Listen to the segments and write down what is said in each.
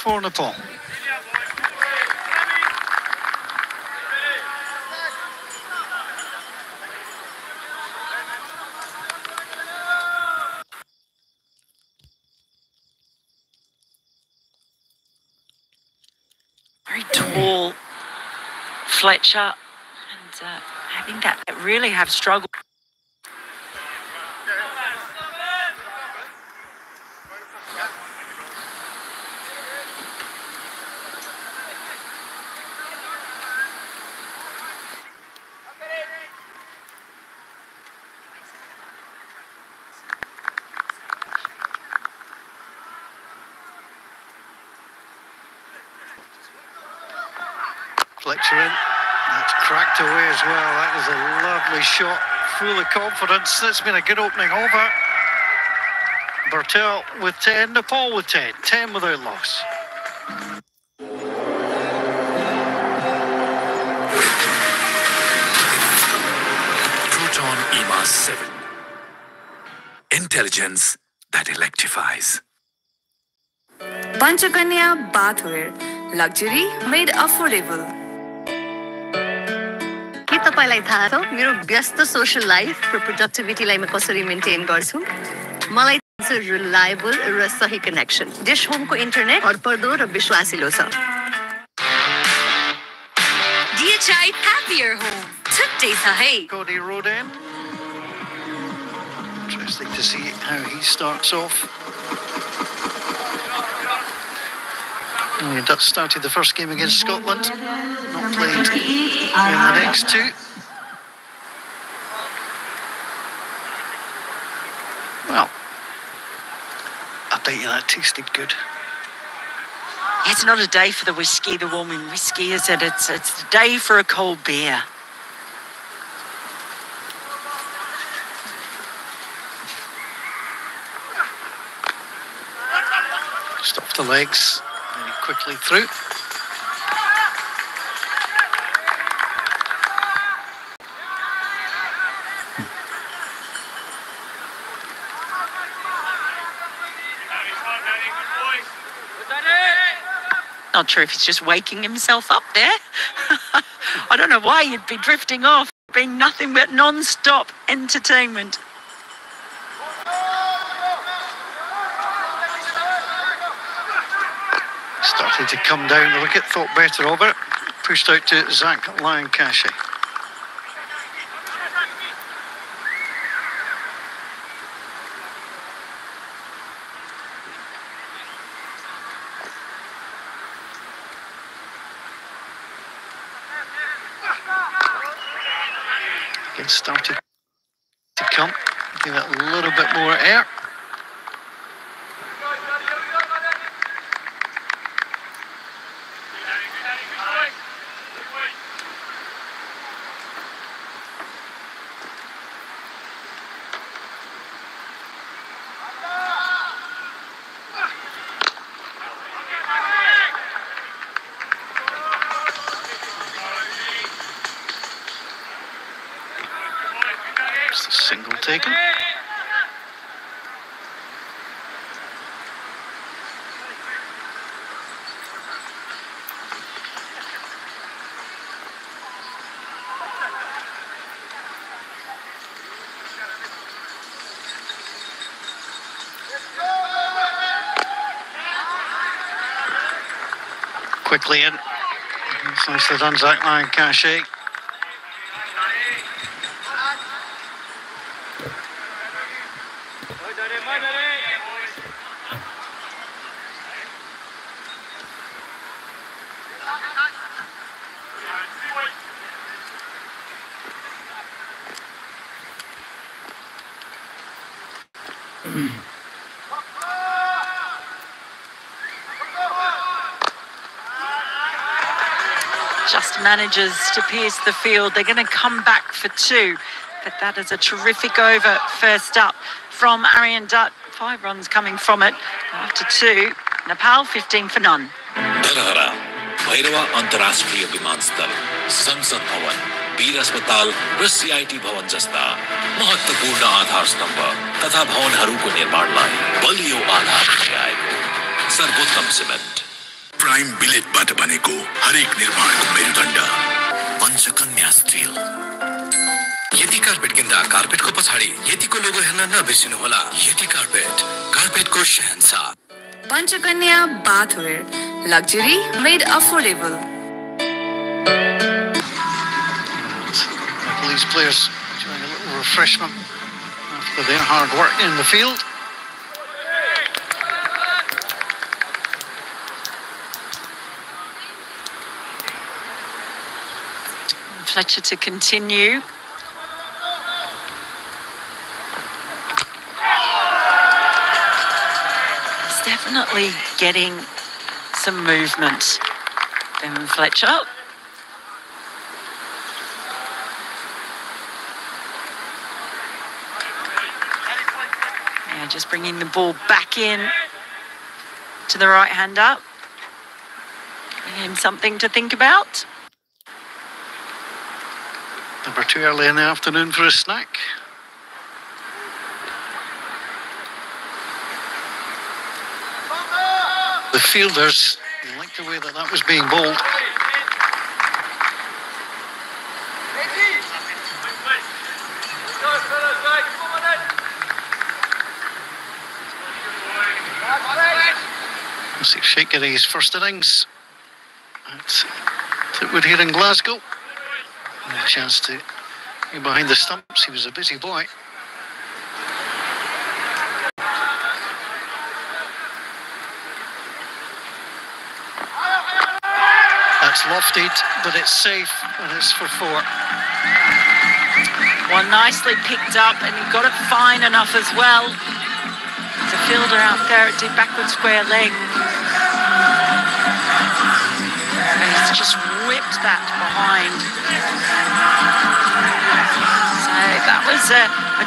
for Nepal. Very tall Fletcher, and having that really have struggled. Fletcher in. That's cracked away as well. That was a lovely shot, full of confidence. That's been a good opening over. Bertel with 10, Nepal with 10. 10 without loss. Proton EMAS 7. Intelligence that electrifies. Panchakanya bathware. Luxury made affordable. के तपाईलाई थाहा छ मेरो व्यस्त social life र प्रोडक्टिभिटीलाई म कसरी maintain गर्छु मलाई रिलायबल र सही कनेक्सन डिश होमको इन्टरनेट भरपर्दो र विश्वासिलो छ DHI Happier Home छुट्टै छ है Cody Rodin. Interesting to see how he starts off. He started the first game against Scotland. Not played in the next two. Well, I bet you that tasted good. It's not a day for the whiskey, the warming whiskey, is it? It's the day for a cold beer. Just off the legs, very quickly through. Not sure if he's just waking himself up there. I don't know why you'd be drifting off, being nothing but non-stop entertainment. Started to come down the wicket, thought better of it. Pushed out to Zach Lancashire. Again, started to come, give it a little bit more air. Just a single taken. Quickly in. It's nicely done, Zach Lancashire. Just manages to pierce the field. They're going to come back for two. But that is a terrific over first up from Aryan Dutt. 5 runs coming from it after 2. Nepal 15 for none. Bhairahawa अन्तर्राष्ट्रिय विमानस्थल संसद भवन वीर अस्पताल र CIT भवन जस्ता महत्त्वपूर्ण आधार स्तम्भ तथा भवनहरूको निर्माणलाई बलियो आधार दिँदै आएको सर्वोत्तम सिमेन्ट प्राइम बिलेटबाट बनेको हरेक निर्माणको मेरुदण्ड पञ्चकन्या स्टिल। यति कार्पेट किन्दा कार्पेटको पछाडि यतिको लोगो हेर्न नबिर्सिनुहोला। यति कार्पेटको शहंशाह। Panchakanya bathwear, luxury made affordable. These players enjoying a little refreshment after their hard work in the field. Fletcher to continue. He's definitely getting some movement. Then Fletcher. Yeah, just bringing the ball back in to the right hander. Giving him something to think about. Never too early in the afternoon for a snack. The fielders liked the way that was being bowled. We'll see Sheikh getting his first innings at Fleetwood here in Glasgow. And a chance to be behind the stumps. He was a busy boy. That's lofted, but it's safe, and it's for 4. Well, nicely picked up, and he got it fine enough as well. There's a fielder out there at deep backward square leg. And he's just whipped that behind. So that was a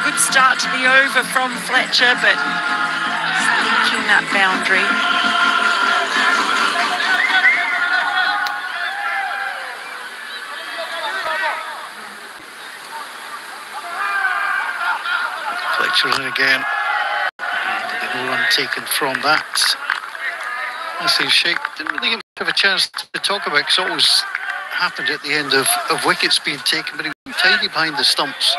good start to the over from Fletcher, but leaking that boundary. Fletcher in again. No run taken from that. I see Sheikh didn't really have a chance to talk about, because it always happened at the end of wickets being taken, but he was tidy behind the stumps.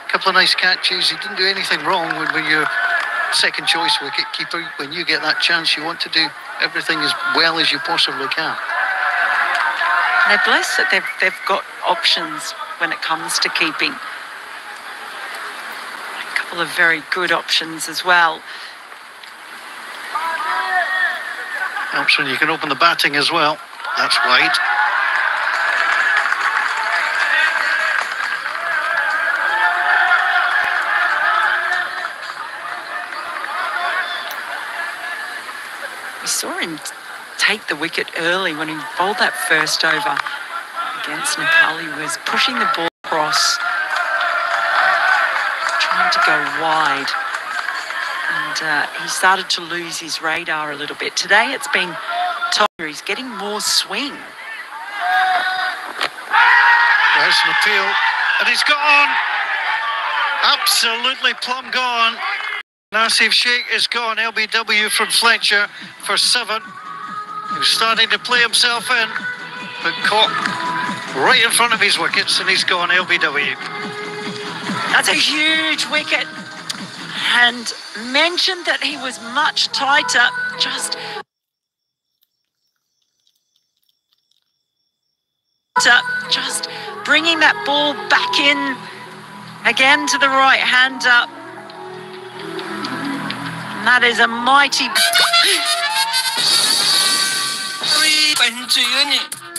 A couple of nice catches. He didn't do anything wrong when you're second choice wicket keeper. When you get that chance, you want to do everything as well as you possibly can. They're blessed that they've got options when it comes to keeping. A couple of very good options as well. Helps when you can open the batting as well. That's wide. We saw him take the wicket early when he bowled that first over against Nepal. He was pushing the ball across, trying to go wide. And he started to lose his radar a little bit. Today it's been told he's getting more swing. There's an appeal, and he's gone. Absolutely plumb gone. Nasif Sheikh is gone. LBW from Fletcher for 7. He was starting to play himself in, but caught right in front of his wickets, and he's gone. LBW. That's a huge wicket. And mentioned that he was much tighter, just bringing that ball back in again to the right hander. And that is a mighty...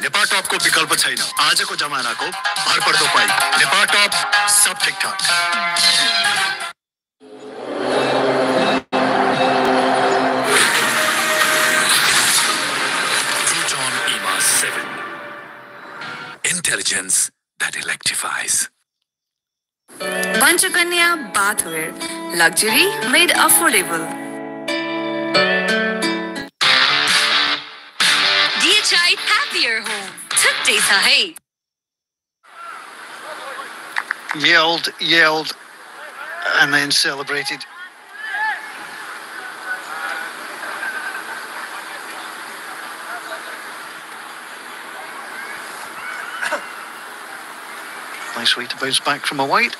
Nepal top को विकल्प छैन आजको जमानाको भरपर्दो पाइ Nepal top सब ठीकठाक Intelligence that electrifies. Panchakanya bathwear, luxury made affordable. DHI happier home. Today sahi. Yelled, and then celebrated. Nice way to bounce back from a wide.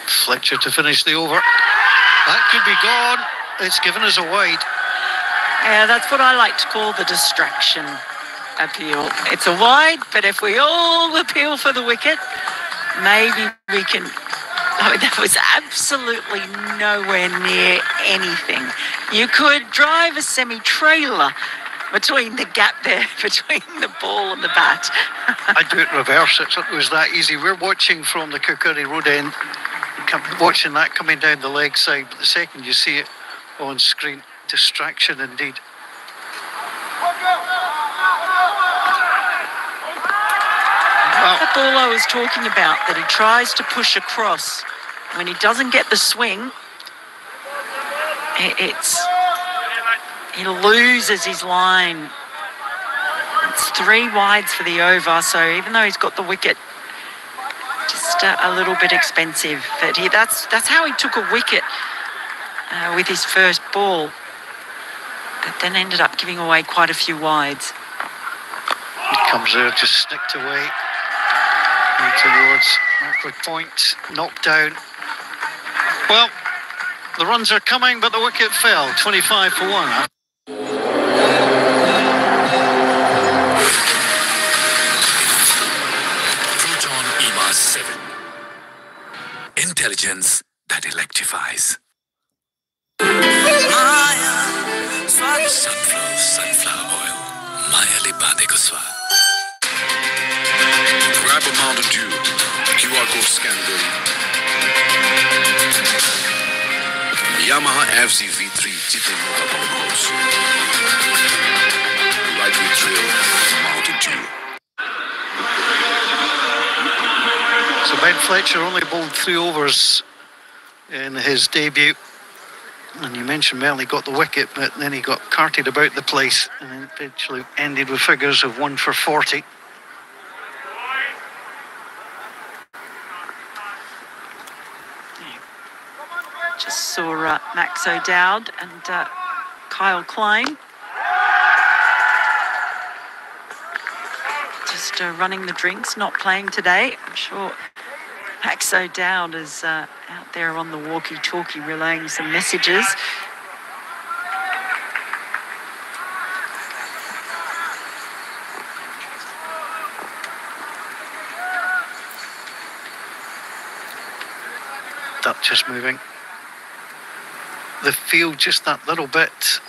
Fletcher to finish the over. That could be gone. It's given us a wide. Yeah, that's what I like to call the distraction appeal. It's a wide, but if we all appeal for the wicket, maybe we can... I mean, that was absolutely nowhere near anything. You could drive a semi-trailer between the gap there, between the ball and the bat. I'd do it reverse. It was that easy. We're watching from the Kukuri Road end, watching that coming down the leg side, but the second you see it on screen, distraction indeed. That's the ball I was talking about, that he tries to push across. When he doesn't get the swing, he loses his line. It's 3 wides for the over, so even though he's got the wicket, just a little bit expensive. But that's how he took a wicket with his first ball, but then ended up giving away quite a few wides. It comes there, just snicked away towards Markley Point, knocked down. Well, the runs are coming, but the wicket fell. 25 for 1. Proton EMA 7. Intelligence that electrifies. Sunflower oil. Mayale bandeko swad. Grab a Mountain Dew. QR code scan gari. Yamaha FC V3 जिते मौका पाउनुहोस्. Ride with thrill, Mountain Dew. So Ben Fletcher only bowled 3 overs in his debut. And you mentioned Mel, he got the wicket, but then he got carted about the place and eventually ended with figures of 1 for 40. Just saw Max O'Dowd and Kyle Klein just running the drinks, not playing today. I'm sure Max O'Dowd is out there on the walkie-talkie relaying some messages. Duchess moving the field just that little bit.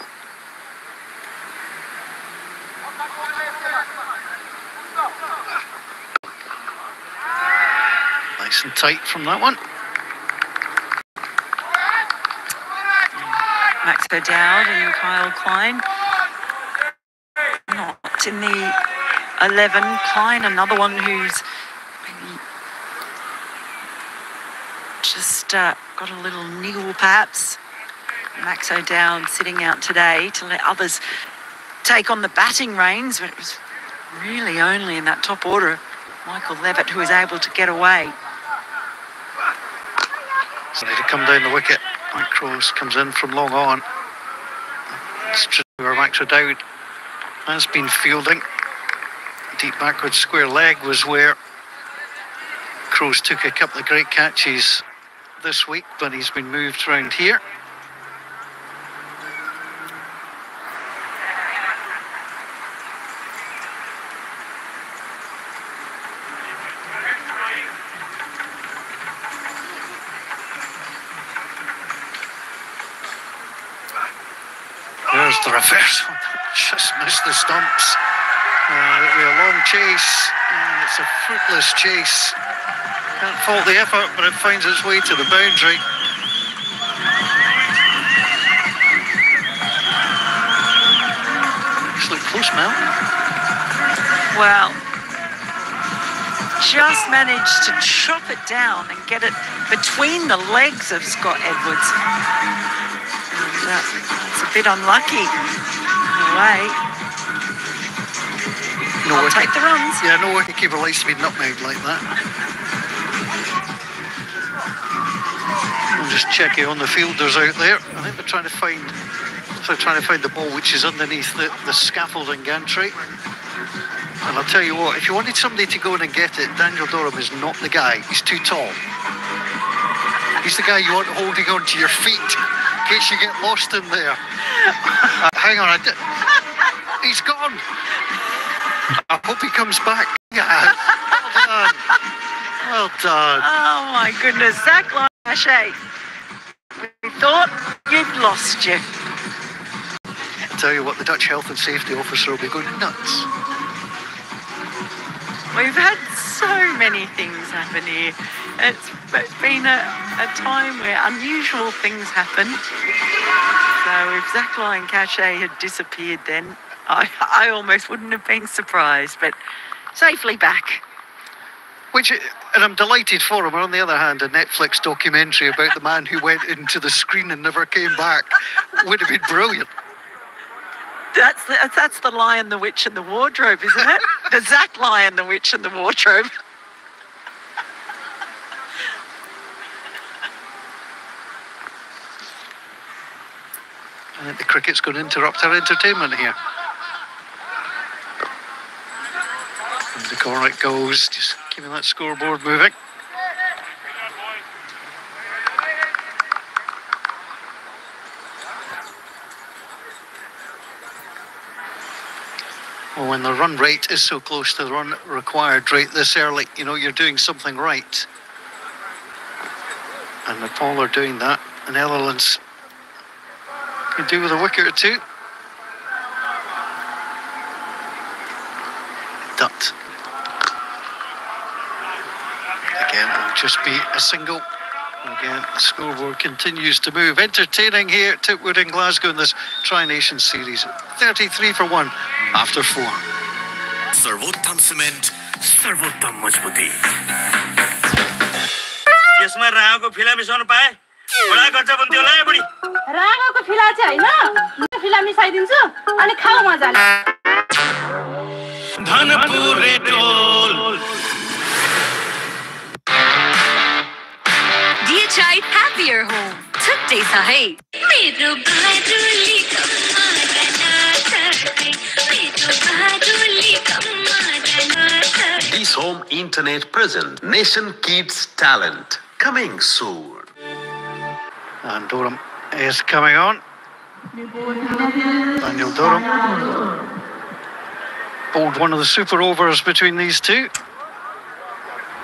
Nice and tight from that one. Max O'Dowd and Kyle Klein not in the 11. Klein, another one who's maybe just got a little niggle perhaps. Max O'Dowd sitting out today to let others take on the batting reins, but it was really only in that top order Michael Levitt who was able to get away. So to come down the wicket, Mike Cross comes in from long on. It's just where Max O'Dowd has been fielding. Deep backward square leg was where Cross took a couple of great catches this week, but he's been moved around here. There's the reverse one. Just missed the stumps. It'll be a long chase, and it's a fruitless chase. Can't fault the effort, but it finds its way to the boundary. Looks like close, Mel. Well, just managed to chop it down and get it between the legs of Scott Edwards. It's a bit unlucky in a way. I'll take the runs. Yeah, no wicketkeeper likes to be nutmegged like that. I'm just checking on the fielders out there. I think they're trying to find the ball which is underneath the scaffolding gantry. And I'll tell you what, if you wanted somebody to go in and get it, Daniel Dorham is not the guy. He's too tall. He's the guy you want holding on to your feet in case you get lost in there. Hang on, he's gone. I hope he comes back. Yeah. Well done. Well done. Oh my goodness, Zach Lachey. We thought you'd lost you. I tell you what, the Dutch Health and Safety Officer will be going nuts. We've had so many things happen here. It's been a time where unusual things happen. So if Zach Lachey had disappeared then, I almost wouldn't have been surprised, but safely back. And I'm delighted for him. On the other hand, a Netflix documentary about the man who went into the screen and never came back would have been brilliant. That's the Lion, the Witch and the Wardrobe, isn't it? The Zach Lion, the Witch and the Wardrobe. I think the cricket's going to interrupt our entertainment here. And the corner it goes, just keeping that scoreboard moving. Well, when the run rate is so close to the run required rate this early, you know, you're doing something right. And Nepal are doing that. The Netherlands can do with a wicket or two. Dutt. Again, it'll just be a single. Again, the scoreboard continues to move. Entertaining here at Titwood in Glasgow in this Tri-Nation Series. 33 for 1 after 4. सर्वोत्तम cement सर्वोत्तम मजबुती यसमा रागको फिला मिसाउन पाए बडा खर्च बन्थ्यो होला बुढी रागको फिला चाहिँ हैन म फिला मिसाइदिन्छु अनि खाऊ मजाले धनपुरे टोल DHI Happier Home. छुट्टै छ है मेरो बाजुली This Home Internet present Nation Kids Talent coming soon. And Dorham is coming on. Daniel Dorham bowled one of the super overs between these two.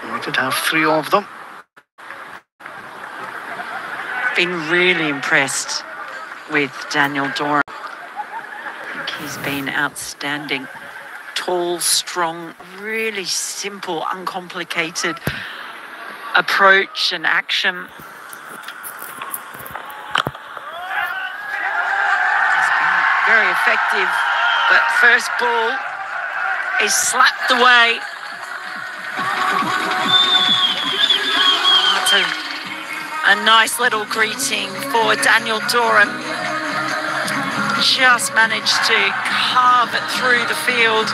And we did have 3 of them. Been really impressed with Daniel Dorham. I think he's been outstanding. Tall, strong, really simple, uncomplicated approach and action. He's been very effective, but first ball is slapped away. That's a nice little greeting for Daniel Dorham. Just managed to carve it through the field.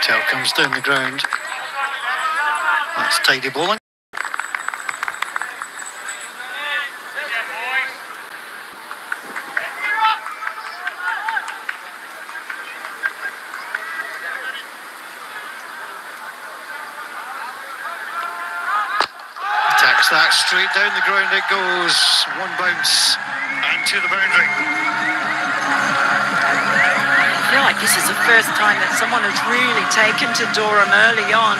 Patel comes down the ground. That's tidy bowling. Attacks that straight down the ground it goes. One bounce and to the boundary. I feel like This is the first time that someone has really taken to Durham early on.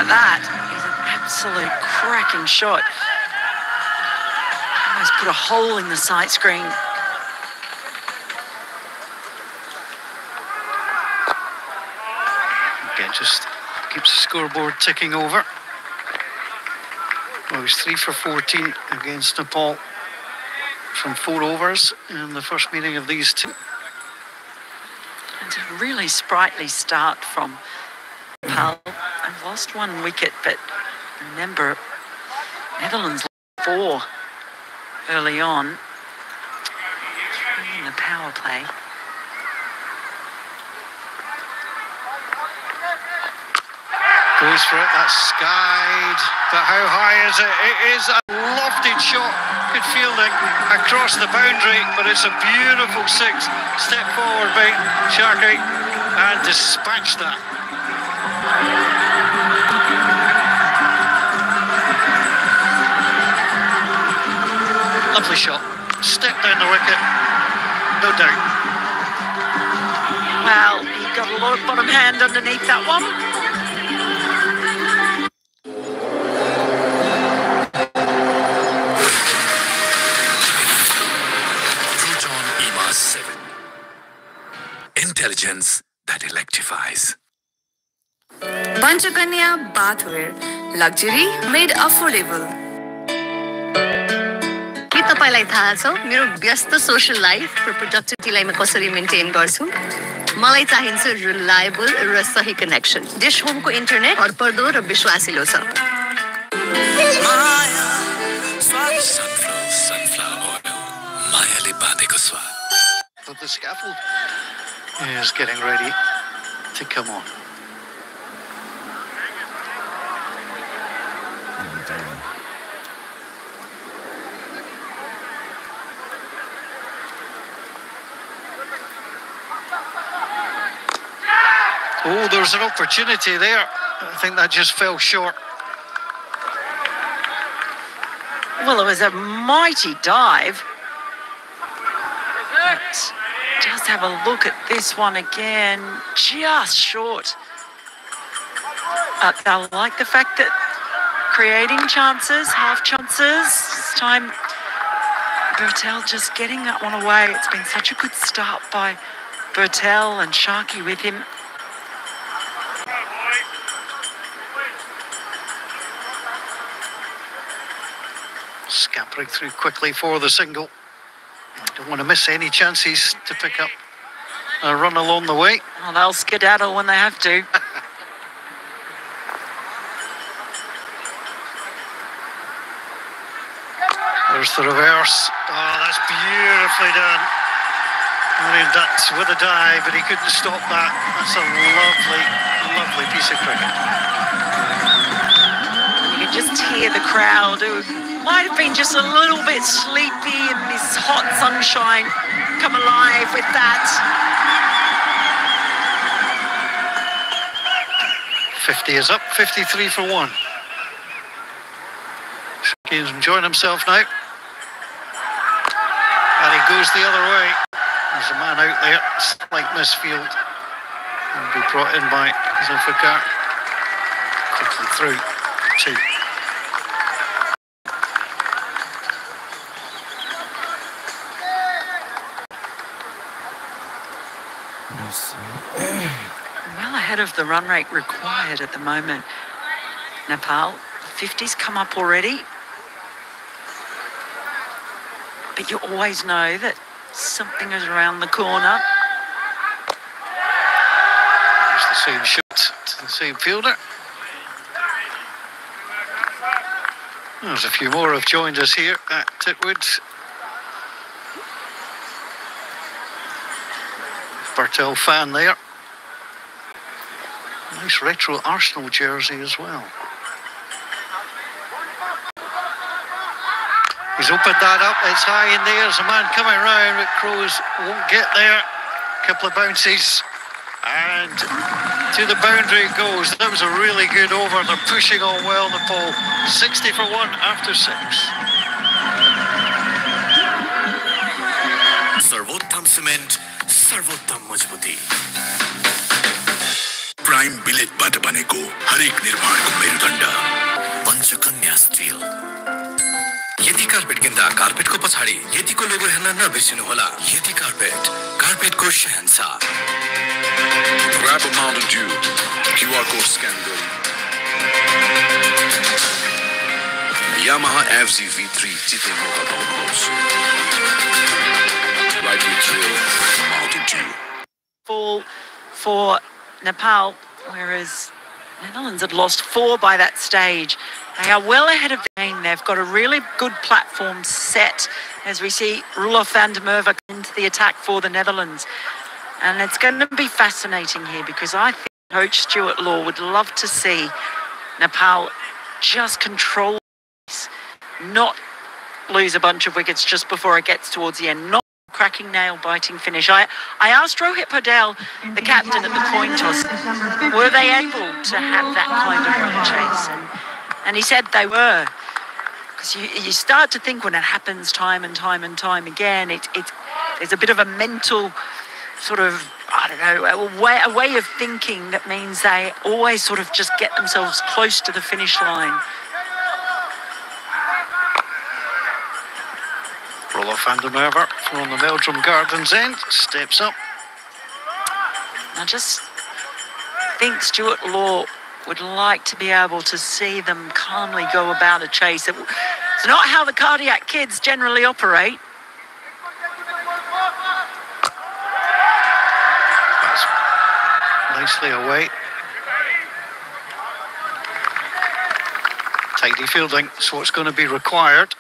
That is an absolute cracking shot. Almost put a hole in the sight screen. Again, just keeps the scoreboard ticking over. Well, he's 3 for 14 against Nepal from 4 overs in the first meeting of these two. It's a really sprightly start from Nepal. I've lost 1 wicket, but remember, Netherlands lost 4 early on. 3 in the power play. Goes for it, that's skied. But how high is it? It is a lofted shot. Good fielding across the boundary, but it's a beautiful 6. Step forward by Sharkey and dispatch that. Lovely shot. Step down the wicket, no doubt. Well, he got a lot of bottom hand underneath that one. Intelligence that electrifies. Panchakanya bathware, luxury made affordable. के तपाईलाई थाहा छ मेरो व्यस्त social life र प्रोडक्टिभिटीलाई म कसरी maintain गर्छु मलाई चाहिन्छ रिलायबल र सही कनेक्सन डिश होमको इन्टरनेट भरपर्दो र विश्वासिलो छ Sunflower oil. मायाले बाँधेको स्वाद. But the scaffold is getting ready to come on. Oh, there's an opportunity there. I think that just fell short. Well, it was a mighty dive. But just have a look at this one again, just short. They'll like the fact that creating chances, half chances. This time, Bertel just getting that one away. It's been such a good start by Bertel and Sharkey with him. Scampering through quickly for the single. Don't want to miss any chances to pick up a run along the way. Oh, they'll skedaddle when they have to. There's the reverse. Oh, that's beautifully done. William Dutt with a dive, but he couldn't stop that. That's a lovely, lovely piece of cricket. You can just hear the crowd who might have been just a little bit sleepy in this hot sunshine come alive with that. 50 is up, 53 for 1. He's enjoying himself now. And he goes the other way. There's a man out there, slight misfield. Will be brought in by Zulfikar. Quickly through, 2. Well ahead of the run rate required at the moment. Nepal, 50's come up already. But you always know that something is around the corner. There's the same shot to the same fielder. There's a few more have joined us here at Titwood. Bartel fan there. Nice retro Arsenal jersey as well. He's opened that up, it's high in there, there's a man coming round, but Crows won't get there. Couple of bounces, and to the boundary it goes. That was a really good over, they're pushing on well, Nepal. 60 for 1 after 6. सर्वोत्तम cement सर्वोत्तम मजबुती prime बिलेटबाट बनेको हरेक निर्माणको मेरुदण्ड Panchakanya still यति carpet किन्दा कार्पेटको पछाडि यतिको लोगो हेर्न नबिर्सिनु होला यति कार्पेटको शहंशाह Grab a Mountain Dew QR code scan गरी Yamaha FZ V3 जित्ने मौका पाउनुहोस् Ride with thrill Mountain Dew Fall for Nepal, whereas Netherlands had lost 4 by that stage. They are well ahead of the game. They've got a really good platform set as we see Roelof van der Merwe into the attack for the Netherlands. And it's going to be fascinating here because I think Coach Stuart Law would love to see Nepal just control this, not lose a bunch of wickets just before it gets towards the end, not cracking nail-biting finish. I asked Rohit Patel, the captain at the coin toss, were they able to have that kind of run chase? And he said they were. Because you start to think when it happens time and time and time again, there's a bit of a mental sort of, I don't know, a way of thinking that means they always sort of just get themselves close to the finish line. Roelof van der Merwe from the Meldrum Gardens end steps up. I just think Stuart Law would like to be able to see them calmly go about a chase. It's not how the cardiac kids generally operate. That's nicely away. Tidy fielding, so it's going to be required.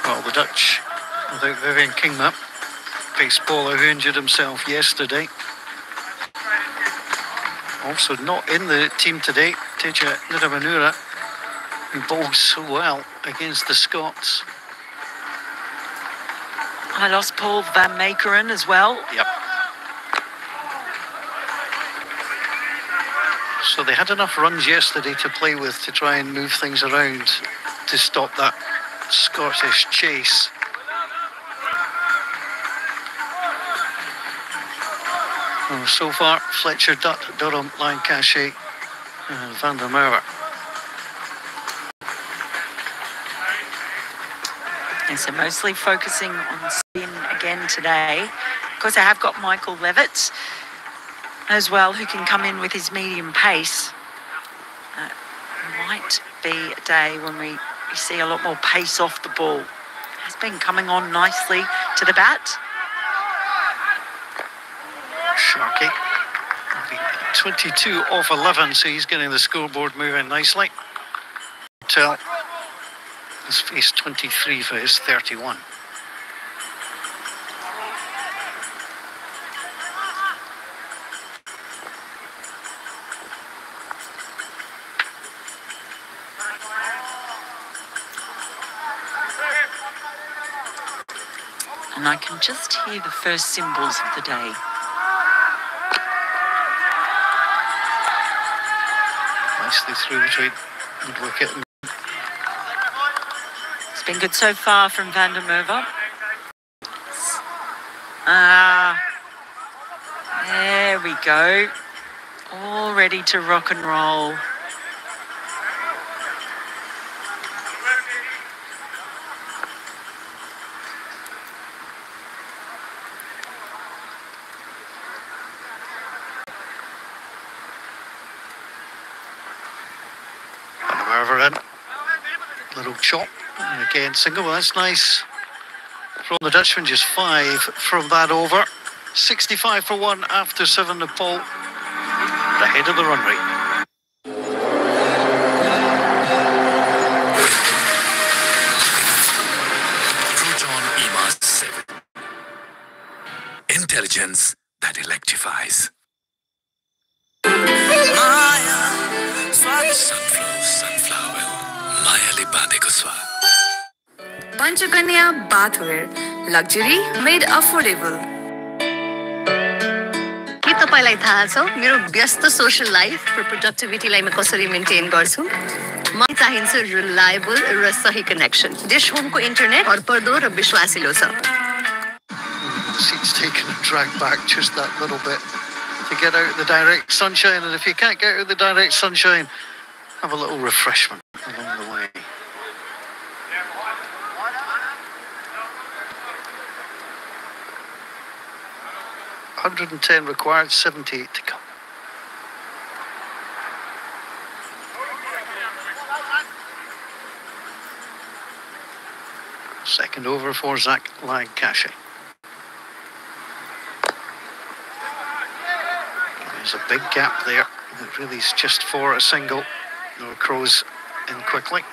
Well, the Dutch, without Vivian Kingma, pace bowler who injured himself yesterday. Also not in the team today, Teja Nidamanura, who bowled so well against the Scots. I lost Paul van Meekeren as well. Yep. So they had enough runs yesterday to play with to try and move things around to stop that Scottish chase. Well, so far, Fletcher, Dutt, Durham, Lancashire and Van der Merwe. And so mostly focusing on spin again today. Of course, I have got Michael Levitt as well, who can come in with his medium pace. Might be a day when we see a lot more pace off the ball. Has been coming on nicely to the bat. Sharkey, 22 off 11, so he's getting the scoreboard moving nicely. Till he's faced 23 for his 31. And I can just hear the first cymbals of the day. Nicely through between mid-wicket and It's been good so far from Van der Merwe. There we go. All ready to rock and roll. little chop, and again single. Well, that's nice from the Dutchman, just 5 from that over. 65 for 1 after 7. Nepal ahead of the run rate. Intelligence that electrifies. Sunflower. Mayale bandeko swad. Panchakanya bathware. Luxury made affordable. के तपाईं तपाईलाई थाहा छ मेरो व्यस्त social life र प्रोडक्टिभिटीलाई म कसरी maintain गर्छु मलाई चाहिन्छ रिलायबल र सही कनेक्सन डिश होमको इन्टरनेट भरपर्दो र विश्वासिलो छ Seats taken and dragged back just that little bit to get out of the direct sunshine, and if you can't get out of the direct sunshine, have a little refreshment along the way. $110 required, 78 to come. Second over for Zach Lancashire. There's a big gap there. It really is just for a single. No Crows in quickly.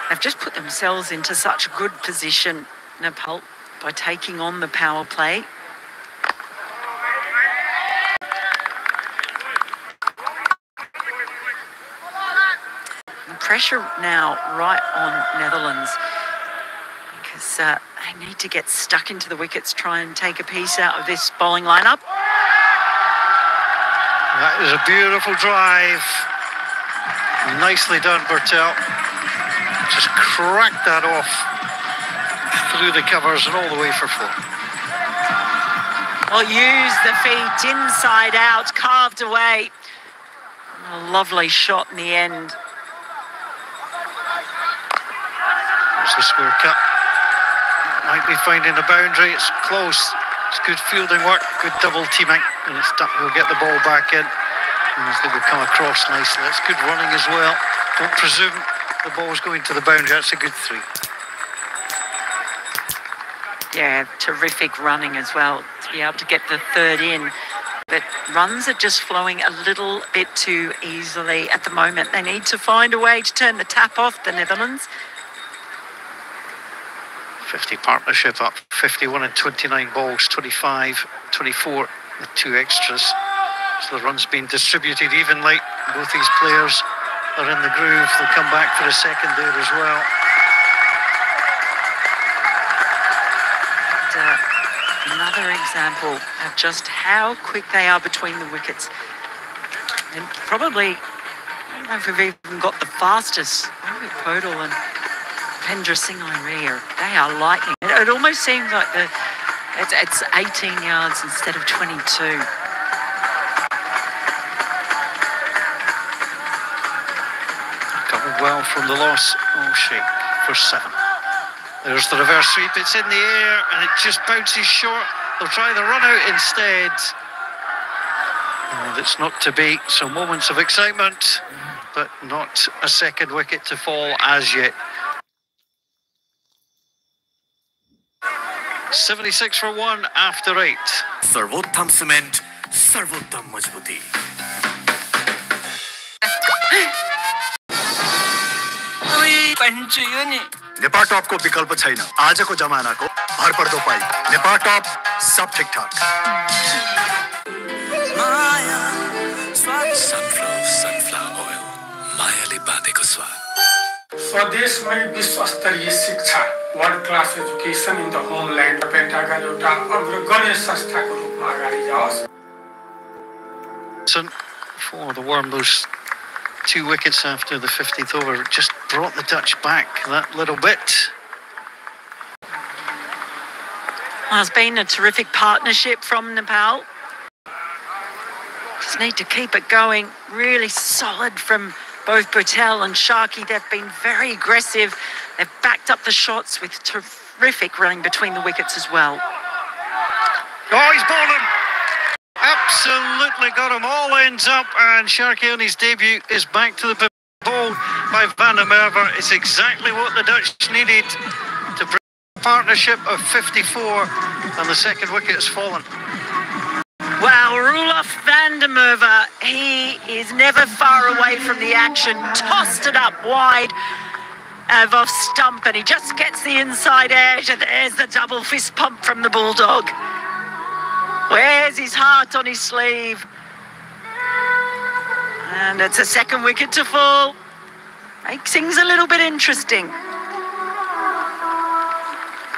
They've just put themselves into such a good position, Nepal, by taking on the power play. Pressure now right on Netherlands because they need to get stuck into the wickets, try and take a piece out of this bowling lineup. That is a beautiful drive. Nicely done, Bertel. Just cracked that off through the covers and all the way for four. Well, use the feet inside out, carved away. A lovely shot in the end. It's the square cut. Might be finding the boundary. It's close. It's good fielding work, good double teaming, and he'll get the ball back in. And I think will come across nicely. That's good running as well. Don't presume the ball's going to the boundary. That's a good three. Yeah, terrific running as well to be able to get the third in. But runs are just flowing a little bit too easily at the moment. They need to find a way to turn the tap off, the Netherlands. 50 partnership up, 51 and 29 balls, 25, 24 with two extras. So the run's being distributed evenly. Both these players are in the groove. They'll come back for a second there as well. And, another example of just how quick they are between the wickets. And probably, I don't know if we've even got the fastest. Maybe Podal and Pendra Singh they are lightning. It almost seems like it's 18 yards instead of 22. Covered well from the loss. Oh, Sheikh for 7. There's the reverse sweep. It's in the air and it just bounces short. They'll try the run out instead. And it's not to be. So moments of excitement, but not a second wicket to fall as yet. 76 for 1 after 8. सर्वोत्तम cement, सर्वोत्तम मजबूती. Nepal top को विकल्प छैन. आजको जमानाको भरपर्दो पाइ. Nepal top सब ठीक-ठाक. Sunflower oil. मायाले बाँधेको स्वाद. स्वदेशमै विश्वस्तरीय शिक्षा world class education in the homeland पेन्टाका एउटा अग्रगण्य संस्थाको रूपमा अगाडि जाओस्. For the Worm, those 2 wickets after the 50th over just brought the Dutch back that little bit. Well, it's been a terrific partnership from Nepal. Just need to keep it going. Really solid from both Patel and Sharkey. They've been very aggressive. They've backed up the shots with terrific running between the wickets as well. Oh, he's bowled him. Absolutely got him. All ends up, and Sharkey on his debut is back to the ball by Van der Merwe. It's exactly what the Dutch needed to bring a partnership of 54, and the second wicket has fallen. Wow, Roelof van der Merwe, he is never far away from the action. Tossed it up wide of off stump, and he just gets the inside edge, and there's the double fist pump from the Bulldog. Wears his heart on his sleeve. And it's a second wicket to fall. Makes things a little bit interesting.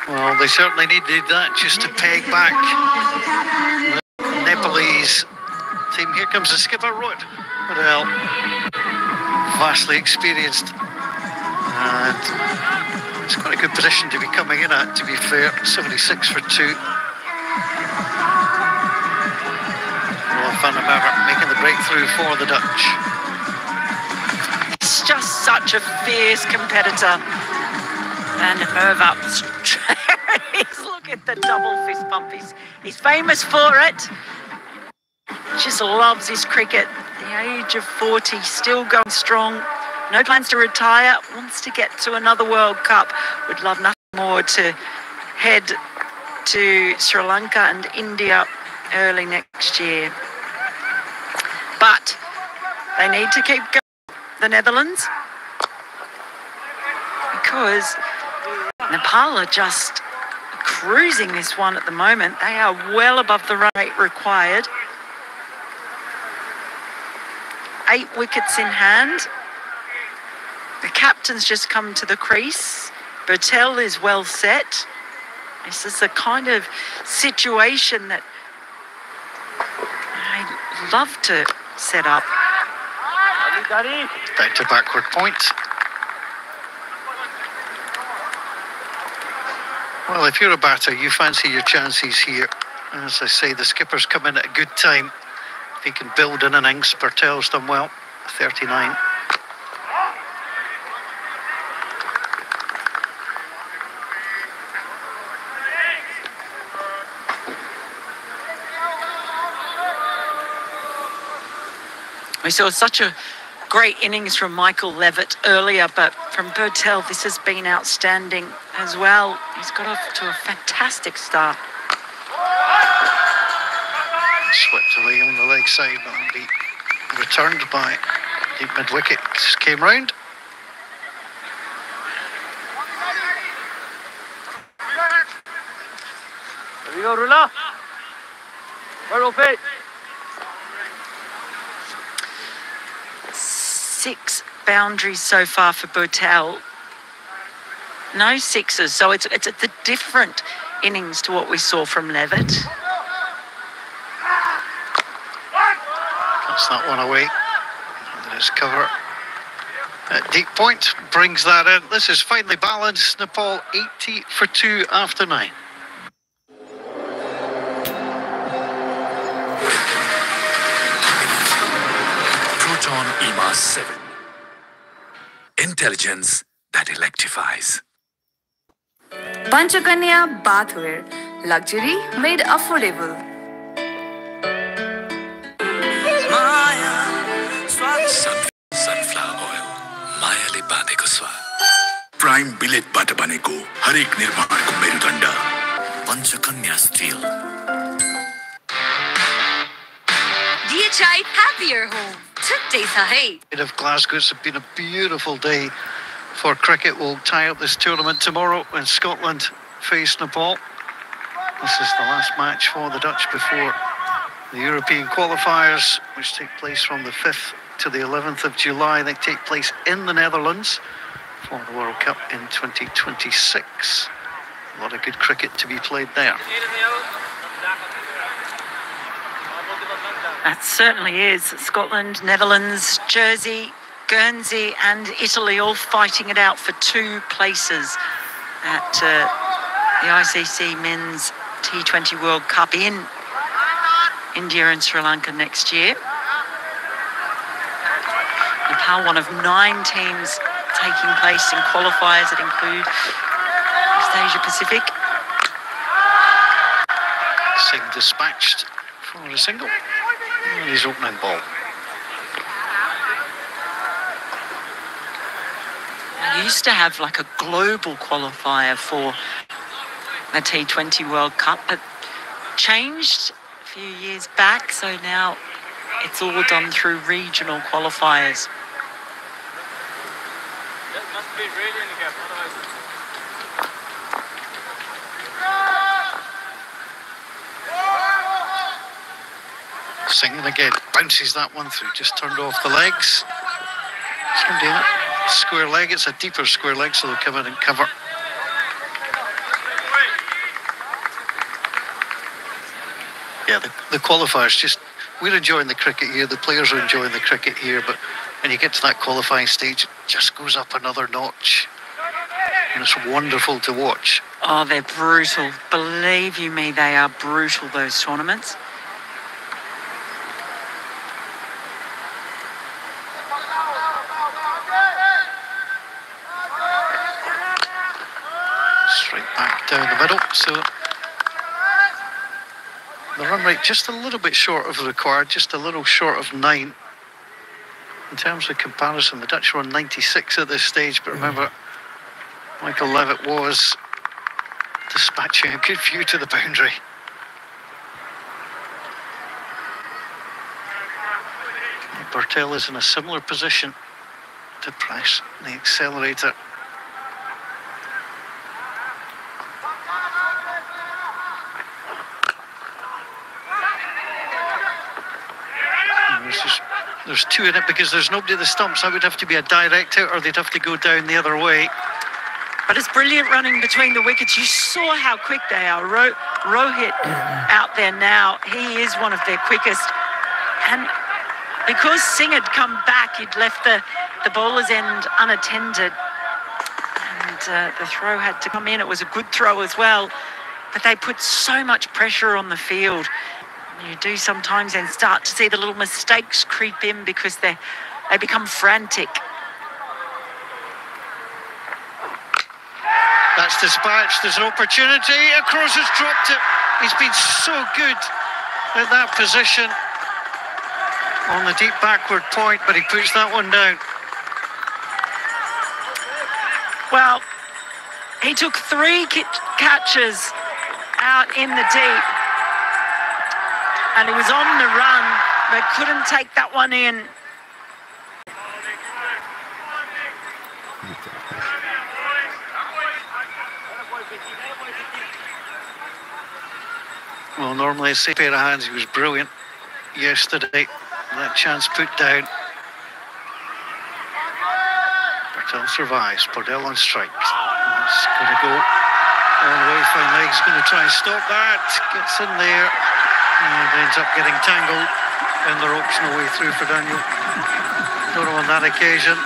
Well, they certainly needed that just to peg back the Nepalese team. Here comes the skipper, Rodell, vastly experienced, and it's quite a good position to be coming in at, to be fair. 76 for 2. Van der Merwe making the breakthrough for the Dutch. He's just such a fierce competitor. Van der Merwe, look at the double fist bump. He's famous for it. Just loves his cricket. The age of 40, still going strong. No plans to retire. Wants to get to another World Cup. Would love nothing more to head to Sri Lanka and India early next year. But they need to keep going, the Netherlands, because Nepal are just cruising this one at the moment. They are well above the run rate required. 8 wickets in hand. The captain's just come to the crease. Bertel is well set. This is the kind of situation that I love to set up. Down to backward point. Well, if you're a batter, you fancy your chances here. As I say, the skipper's come in at a good time. If he can build an innings, Bertel's done well, 39. We saw such a great innings from Michael Levitt earlier, but from Bertel, this has been outstanding as well. He's got off to a fantastic start. Swept away on the leg side, but will be returned by deep mid-wicket. Came round. There we go, Rula. We're open. 6 boundaries so far for Bertel. No sixes, so it's a different innings to what we saw from Levitt. That's that one away. There's cover. At deep point brings that in. This is finely balanced. Nepal 80 for 2 after 9. Proton EMA 7. Intelligence that electrifies. Panchakanya bathware, luxury made affordable. Sunflower oil. मायाले बाँधेको स्वाद. Prime बिलेटबाट बनेको हरेक निर्माणको मेरुदण्ड. Panchakanya Steel. DHI Happier Home. Today sahi. Of Glasgow, it's been a beautiful day for cricket. We'll tie up this tournament tomorrow when Scotland face Nepal. This is the last match for the Dutch before the European qualifiers, which take place from the 5th to the 11th of July. They take place in the Netherlands for the World Cup in 2026. A lot of good cricket to be played there. That certainly is. Scotland, Netherlands, Jersey, Guernsey and Italy all fighting it out for 2 places at the ICC Men's T20 World Cup in India and Sri Lanka next year. Nepal, one of 9 teams taking place in qualifiers that include East Asia Pacific. Singh dispatched for a single. And his opening ball. We used to have like a global qualifier for the T20 World Cup, but changed a few years back, so now it's all done through regional qualifiers. Singh again bounces that one through, just turned off the legs. He's going to do it. square leg. It's a deeper square leg, so they'll come in and cover. Yeah, the qualifiers just, we're enjoying the cricket here, the players are enjoying the cricket here, but when you get to that qualifying stage, it just goes up another notch. And it's wonderful to watch. Oh, they're brutal. Believe you me, they are brutal, those tournaments. Straight back down the middle, so the run rate just a little bit short of the required, just a little short of 9. In terms of comparison, the Dutch were on 96 at this stage, but remember, Michael Levitt was dispatching a good view to the boundary. Bartel is in a similar position to press the accelerator. There's two in it because there's nobody at the stumps. That would have to be a direct out, or they'd have to go down the other way. But it's brilliant running between the wickets. You saw how quick they are. Rohit out there now, he is one of their quickest. And because Singh had come back, he'd left the bowler's end unattended. And the throw had to come in. It was a good throw as well. But they put so much pressure on the field. You do sometimes then start to see the little mistakes creep in because they become frantic. That's dispatched. There's an opportunity. Across has dropped it. He's been so good at that position on the deep backward point, but he puts that one down. Well, he took 3 catches out in the deep. And he was on the run, but couldn't take that one in. Well, normally a safe pair of hands. He was brilliant yesterday. That chance put down. Bartel survives. Bartel on strike. It's going to go all the way. Fine legs going to try and stop that. Gets in there. And ends up getting tangled in the ropes. No way through for Daniel. Don't know on that occasion.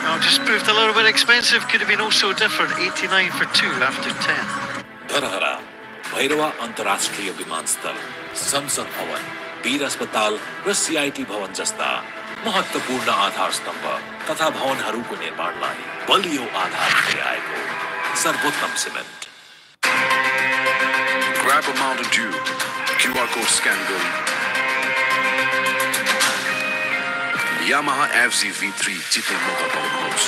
No, just proved a little bit expensive. Could have been also different. 89 for 2 after 10. Dharhara Bhairahawa अन्तर्राष्ट्रिय विमानस्थल संसद भवन वीर अस्पताल र CIT भवन जस्ता महत्त्वपूर्ण आधार स्तम्भ तथा भवनहरूको निर्माणलाई बलियो आधार दिँदै आएको सर्वोत्तम cement Grab a Mountain Dew. QR code scan going. Yamaha FZ V3 जित्ने मौका पाउनुहोस्.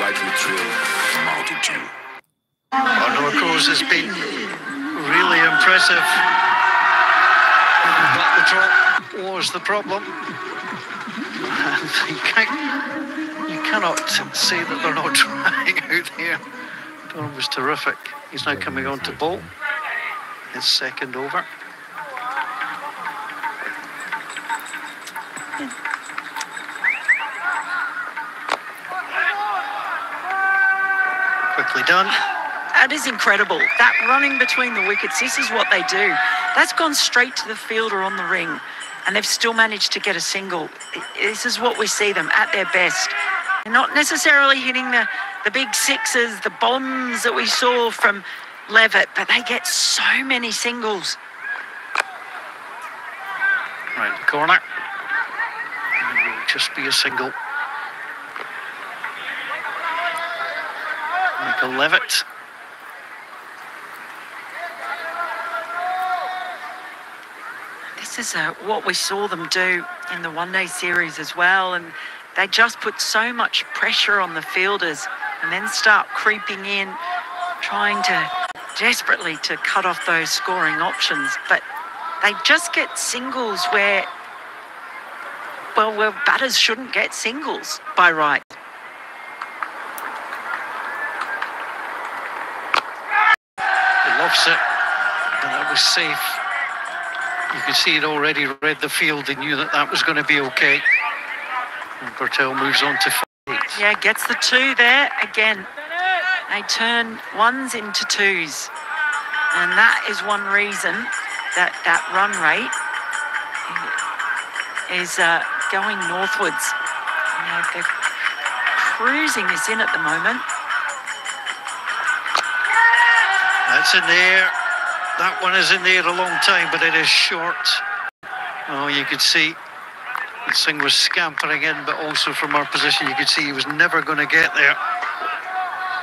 Ride with thrill, Mountain Dew. Noah Cruz has been really impressive, but the drop was the problem. You cannot say that they're not trying out here. Donald was terrific. He's now coming on to bowl. His second over. Quickly done. That is incredible. That running between the wickets, this is what they do. That's gone straight to the fielder on the ring, and they've still managed to get a single. This is what we see them at their best. They're not necessarily hitting the big sixes, the bombs that we saw from Levitt, but they get so many singles. Right, the corner. It will just be a single. Michael Levitt. This is what we saw them do in the one-day series as well, and they just put so much pressure on the fielders and then start creeping in, trying to desperately to cut off those scoring options. But they just get singles where batters shouldn't get singles by right. He loves it, and that was safe. You could see it already read the field. They knew that that was going to be okay. And Bertel moves on to 8. Yeah, gets the 2 there again. They turn ones into 2s. And that is one reason that that run rate is going northwards. You know, the cruising is in at the moment. That's in there. That one is in there a long time, but it is short. Oh, you could see this thing was scampering in, but also from our position, you could see he was never going to get there.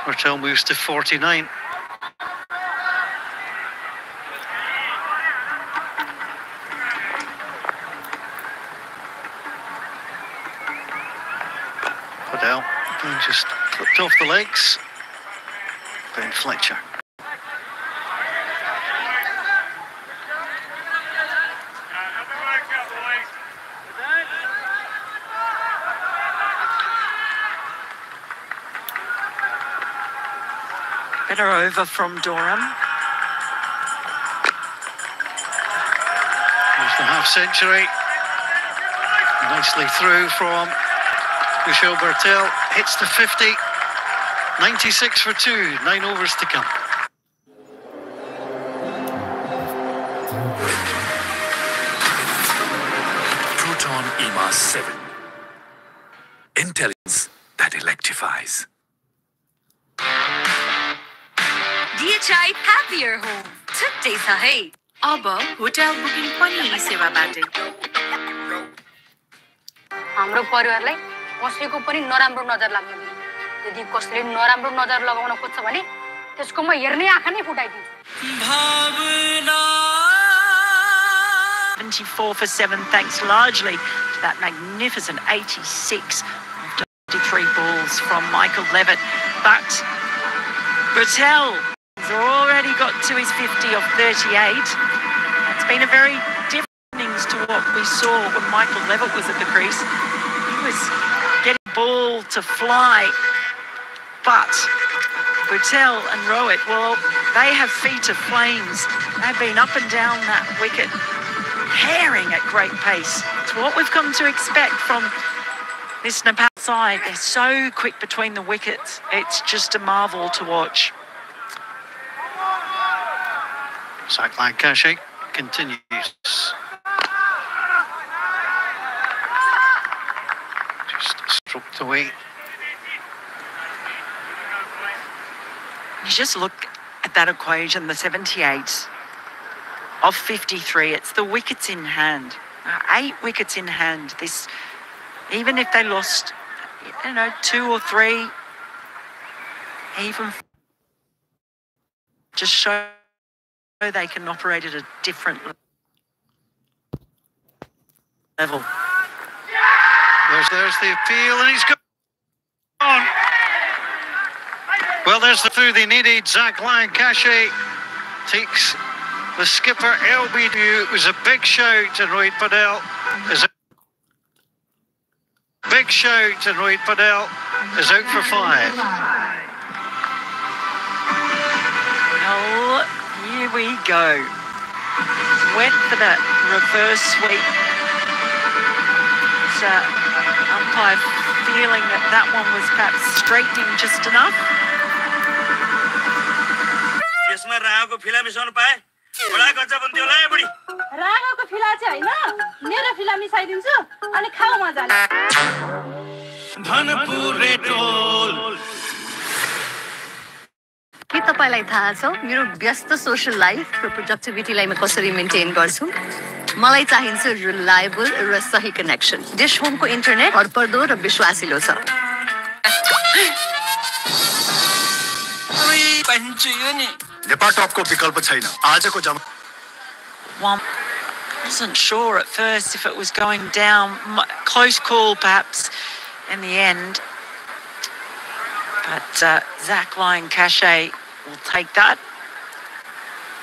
Bertel moves to 49. Padel just flipped off the legs. Ben Fletcher. Better over from Durham. There's the half century. Nicely through from Michel Bertel. Hits the 50. 96 for 2. 9 overs to come. Proton EMA 7. Intelligence that electrifies. DHI Happier Home. छुट्टै छ है। अब hotel booking पनि यी सेवाबाटै। हाम्रो परिवारलाई कसैको पनि नराम्रो नजर लाग्न दिनु। यदि कसैले नराम्रो नजर लगाउन खोज्छ भने त्यसको म हेर्ने आँखा नै फुटाइदिन्छु। 74 for 7, thanks largely to that magnificent 86 after 23 balls from Michael Levitt. But Bertel has already got to his 50 off 38. It's been a very different innings to what we saw when Michael Levitt was at the crease. He was getting the ball to fly, but Bertel and Rowett, well, they have feet of flames. They've been up and down that wicket, herring at great pace. It's what we've come to expect from this Nepal side. They're so quick between the wickets. It's just a marvel to watch. Zach Lancashire continues. Just stroked away. You just look at that equation, the 78 of 53. It's the wickets in hand. 8 wickets in hand. This, even if they lost, 2 or 3, even just show they can operate at a different level. There's the appeal, and he's gone. Well, there's the through they needed. Zach Lancashire takes the skipper LBW. It was a big shout, and Rohit Padel is a big shout, and Rohit Padel is out for 5. Well, here we go. Went for that reverse sweep. It's umpire feeling that one was perhaps straightening just enough. यसमा रागको फिला मिसाउन पाए बडा गज्जा बन्थ्यो होला बुढी रागको फिला चाहिँ हैन मेरो फिला मिसाइदिन्छु अनि खाऊ मजाले धनपुरे टोल के तपाईलाई थाहा छ मेरो व्यस्त सोशल लाइफ र प्रोडक्टिभिटीलाई म कसरी मेन्टेन गर्छु मलाई चाहिन्छ रिलायबल र सही कनेक्सन डिश होमको इन्टरनेट भरपर्दो र विश्वासिलो छ नेपाल टपको विकल्प छैन आजको जमा Wasn't sure at first if it was going down. Close call perhaps in the end. But Zach Lancashire will take that.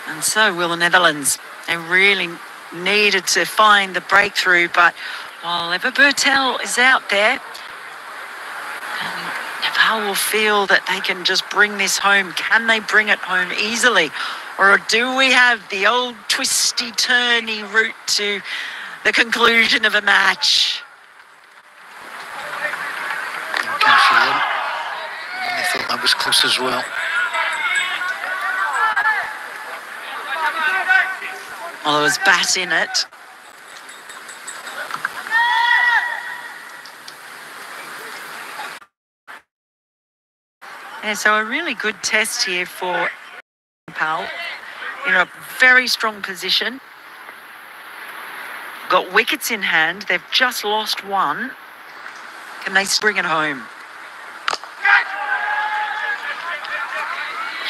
And so will the Netherlands. They really needed to find the breakthrough, but while Bertel is out there, Nepal Nepal will feel that they can just bring this home. Can they bring it home easily? Or do we have the old twisty-turny route to the conclusion of a match? I thought that was close as well. Well, there was bat in it. Yeah, so a really good test here for Nepal. In a very strong position. Got wickets in hand. They've just lost one. Can they bring it home?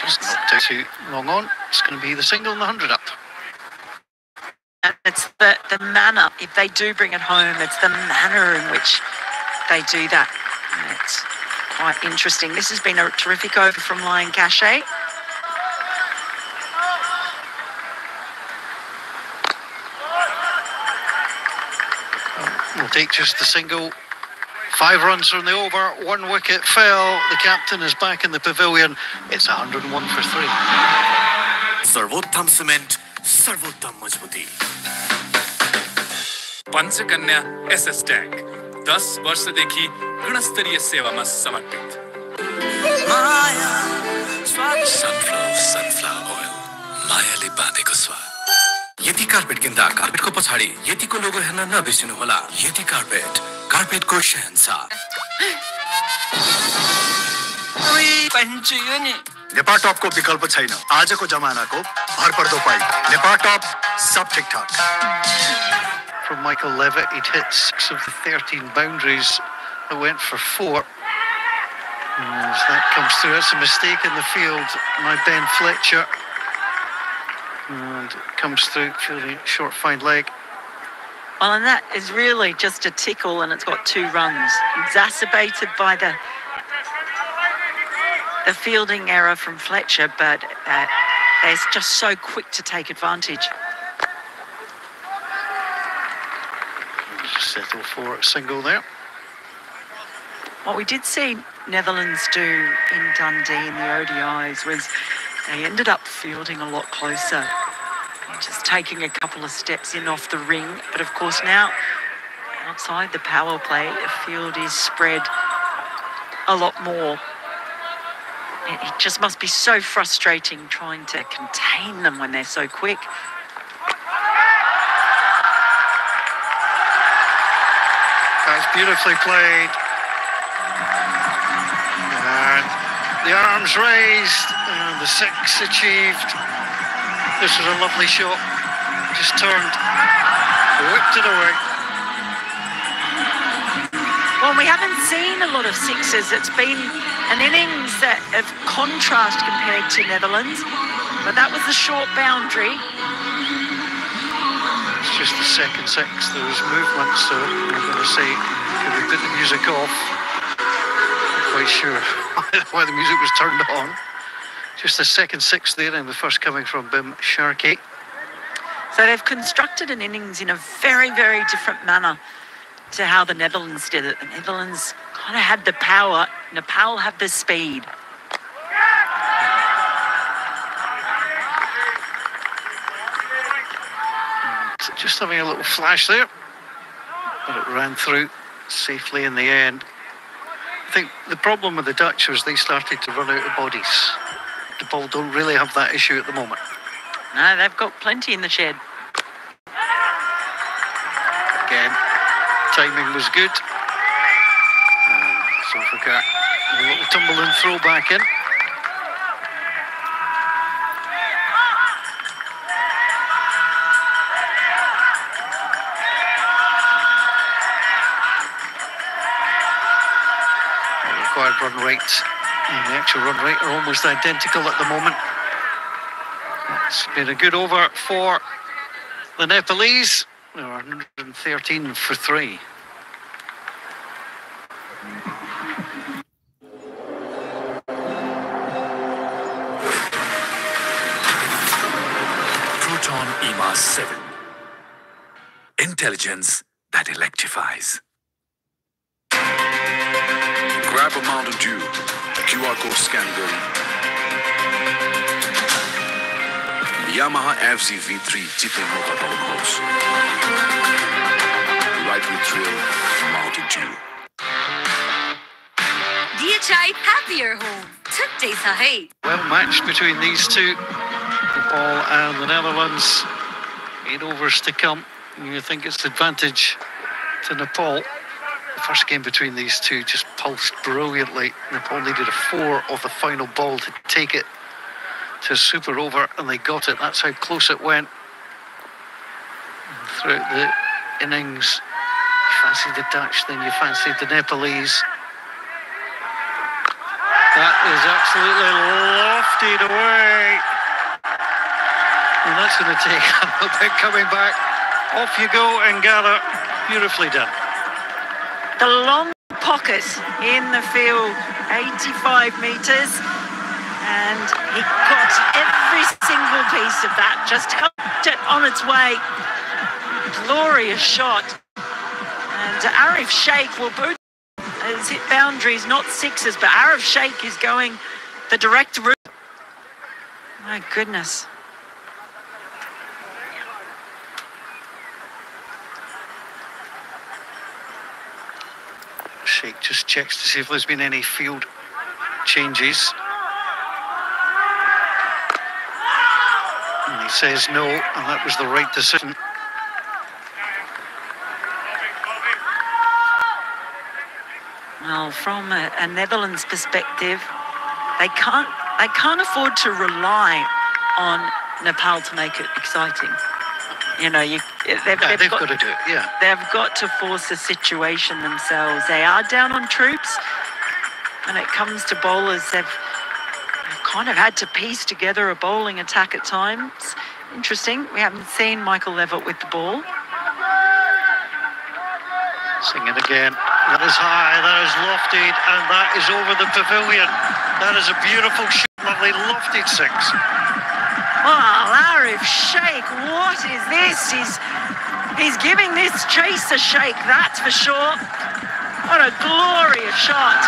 Just not too long on. It's going to be the single and the 100 up. And it's the manner, if they do bring it home, it's the manner in which they do that. And it's quite interesting. This has been a terrific over from Lion Cachet. We'll take just the single. 5 runs from the over, 1 wicket fell. The captain is back in the pavilion. It's 101 for 3. सर्वोत्तम cement सर्वोत्तम मजबुती Panchakanya SS tank 10 वर्षदेखि गुणस्तरीय सेवामा समर्पित sunflower oil मायाले बाँधेको स्वाद यति carpet किन्दा कार्पेटको पछाडि यतिको लोगो हेर्न नबिर्सिनु होला यति कार्पेटको शहंशाह नेपाल टॉपको विकल्प छैन आजको जमानाको भरपर्दो पाइ नेपाल टॉप सब ठीक-ठाक. From Michael Levitt, he'd hit 6 of the 13 boundaries that went for 4. As that comes through, it's a mistake in the field by Ben Fletcher. And it comes through, fielding short fine leg. Well, and that is really just a tickle, and it's got 2 runs. Exacerbated by the fielding error from Fletcher, but they're just so quick to take advantage. Settle for a single there. What we did see Netherlands do in Dundee in the ODIs was they ended up fielding a lot closer, just taking a couple of steps in off the ring. But of course now, outside the power play, the field is spread a lot more. It just must be so frustrating trying to contain them when they're so quick. That's beautifully played. And the arms raised and the 6 achieved. This was a lovely shot. Just turned, whipped it away. Well, we haven't seen a lot of 6s. It's been an innings that of contrast compared to Netherlands, but that was the short boundary. It's just the second 6. There was movement, so I'm going to say, can we put the music off? Not quite sure why the music was turned on. Just the second 6 there, and the first coming from Bim Sharkey. So they've constructed an innings in a very, very different manner to how the Netherlands did it. The Netherlands kind of had the power. Nepal had the speed. Just having a little flash there, but it ran through safely in the end. I think the problem with the Dutch was they started to run out of bodies. The ball don't really have that issue at the moment. No, they've got plenty in the shed. Again, timing was good. So we got a little tumble and throw back in. Required run rates and the actual run rate are almost identical at the moment. It's been a good over for the Nepalese. They were 113 for 3. Proton EMAS 7. Intelligence that electrifies. Grab a Mountain Dew QR code scan गरी Yamaha FZ V3 जित्ने मौका पाउनुहोस् Ride with thrill, Mountain Dew. DHI Happier Home. छुट्टै छ है Well matched between these two, Nepal and the Netherlands. 8 overs to come. You think it's advantage to Nepal. The first game between these two just pulsed brilliantly. Nepal needed a 4 off the final ball to take it to super over, and they got it. That's how close it went. And throughout the innings, you fancied the Dutch, then you fancied the Nepalese. That is absolutely lofted away. And that's going to take a bit coming back. Off you go, and gather. Beautifully done. The long pocket in the field, 85 metres. And he got every single piece of that, just helped it on its way. Glorious shot. And Arif Sheikh will boot. Has hit boundaries, not sixes, but Arif Sheikh is going the direct route. My goodness. Sheikh just checks to see if there's been any field changes. And he says no, and that was the right decision. Well, from a Netherlands perspective, they can't afford to rely on Nepal to make it exciting. You know, they've got to do it. Yeah, they've got to force a situation themselves. They are down on troops. When it comes to bowlers, they've kind of had to piece together a bowling attack at times. Interesting. We haven't seen Michael Levitt with the ball. Singing again. That is high, that is lofted, and that is over the pavilion. That is a beautiful shot, lovely lofted 6. Wow, Arif Sheikh, what is this? He's giving this chase a shake, that's for sure. What a glorious shot.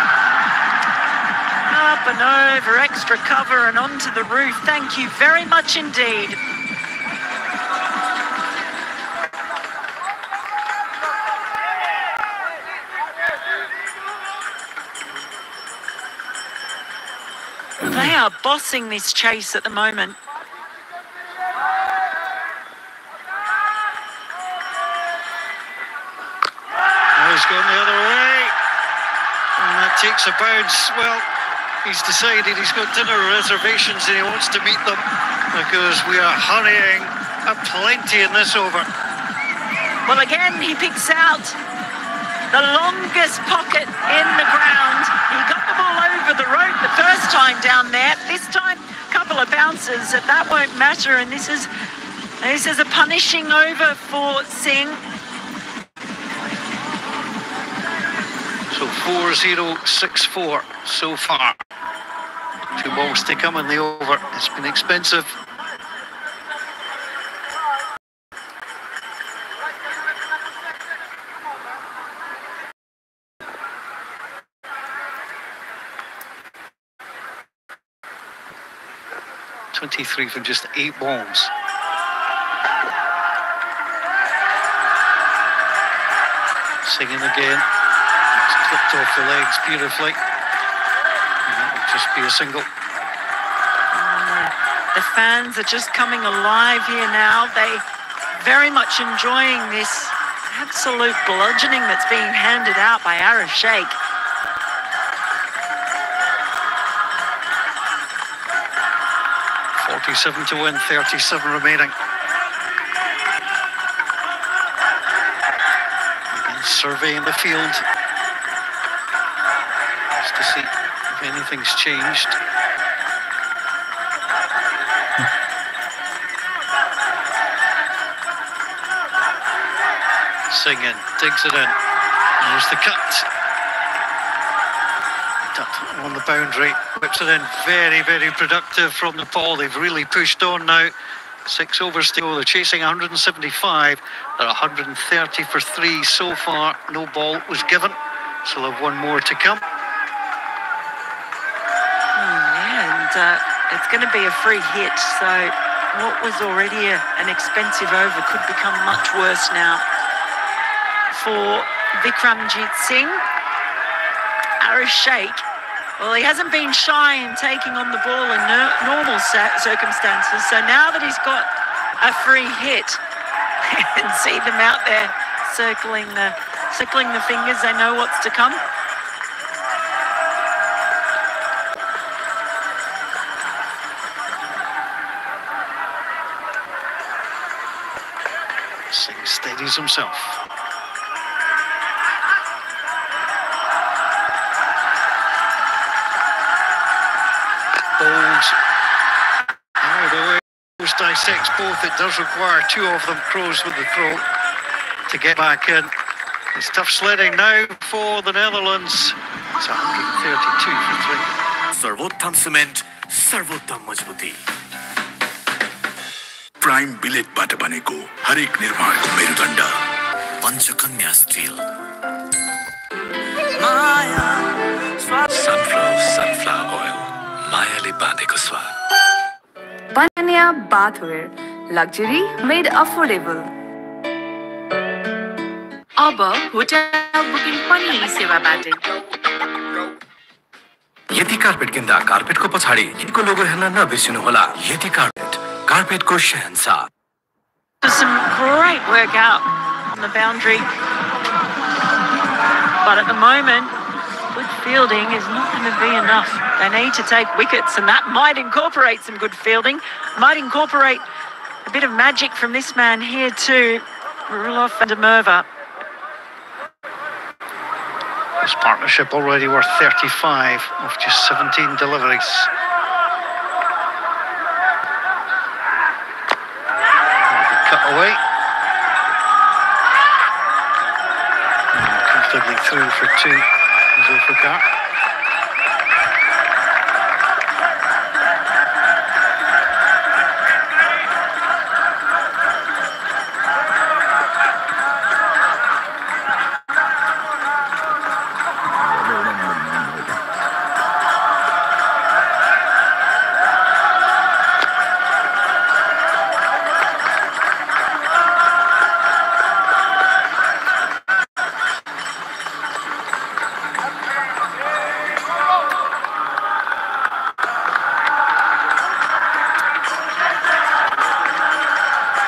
Up and over, extra cover and onto the roof. Thank you very much indeed. They are bossing this chase at the moment. Oh, he's gone the other way. And that takes a bounce. Well, he's decided he's got dinner reservations and he wants to meet them because we are hurrying aplenty in this over. Well, again, he picks out the longest pocket in the ground. He got the ball over the rope the first time down there. This time, a couple of bounces. That won't matter. And this is a punishing over for Singh. So 4-0-6-4 so far. 2 balls to come in the over. It's been expensive. .23 from just 8 balls. Singing again. It's clipped off the legs beautifully. And that will just be a single. The fans are just coming alive here now. They very much enjoying this absolute bludgeoning that's being handed out by Arif Sheikh. .47 to win, 37 remaining. Again, surveying the field just to see if anything's changed. Singing, digs it in. There's the cut. On the boundary, whips it in. Very, very productive from Nepal. They've really pushed on now. 6 overs to go. They're chasing 175. They're 130 for 3 so far. No ball was given. So they'll have 1 more to come. it's going to be a free hit. So what was already an expensive over could become much worse now for Vikramjit Singh. Arish Sheikh, well, he hasn't been shy in taking on the ball in normal circumstances. So now that he's got a free hit, and see them out there circling the fingers, they know what's to come. Singh steadies himself. Bowls. Oh, the way Crows dissects both, it does require two of them, Crows with the throw, to get back in. It's tough sledding now for the Netherlands. It's 132 for 3. सर्वोत्तम cement, सर्वोत्तम मजबुती। Prime बिलेटबाट बनेको हरेक निर्माणको मेरुदण्ड Panchakanya still. Sunflower oil, मायाले बाँधेको स्वाद। Bananya bathwear, luxury made affordable. अब hotel booking पनि यही सेवाबाटै। यति कार्पेट किन्दा कार्पेटको पछाडि यिनको लोगो हेर्न नबिर्सिनुहोला। यति carpet, कार्पेटको Shahenshah. Some great work out on the boundary, but at the moment, good fielding is not going to be enough. They need to take wickets, and that might incorporate some good fielding, might incorporate a bit of magic from this man here too, Roelof van der Merwe. This partnership already worth 35 of just 17 deliveries. Cut away. Comfortably through for 2. Zulfikar.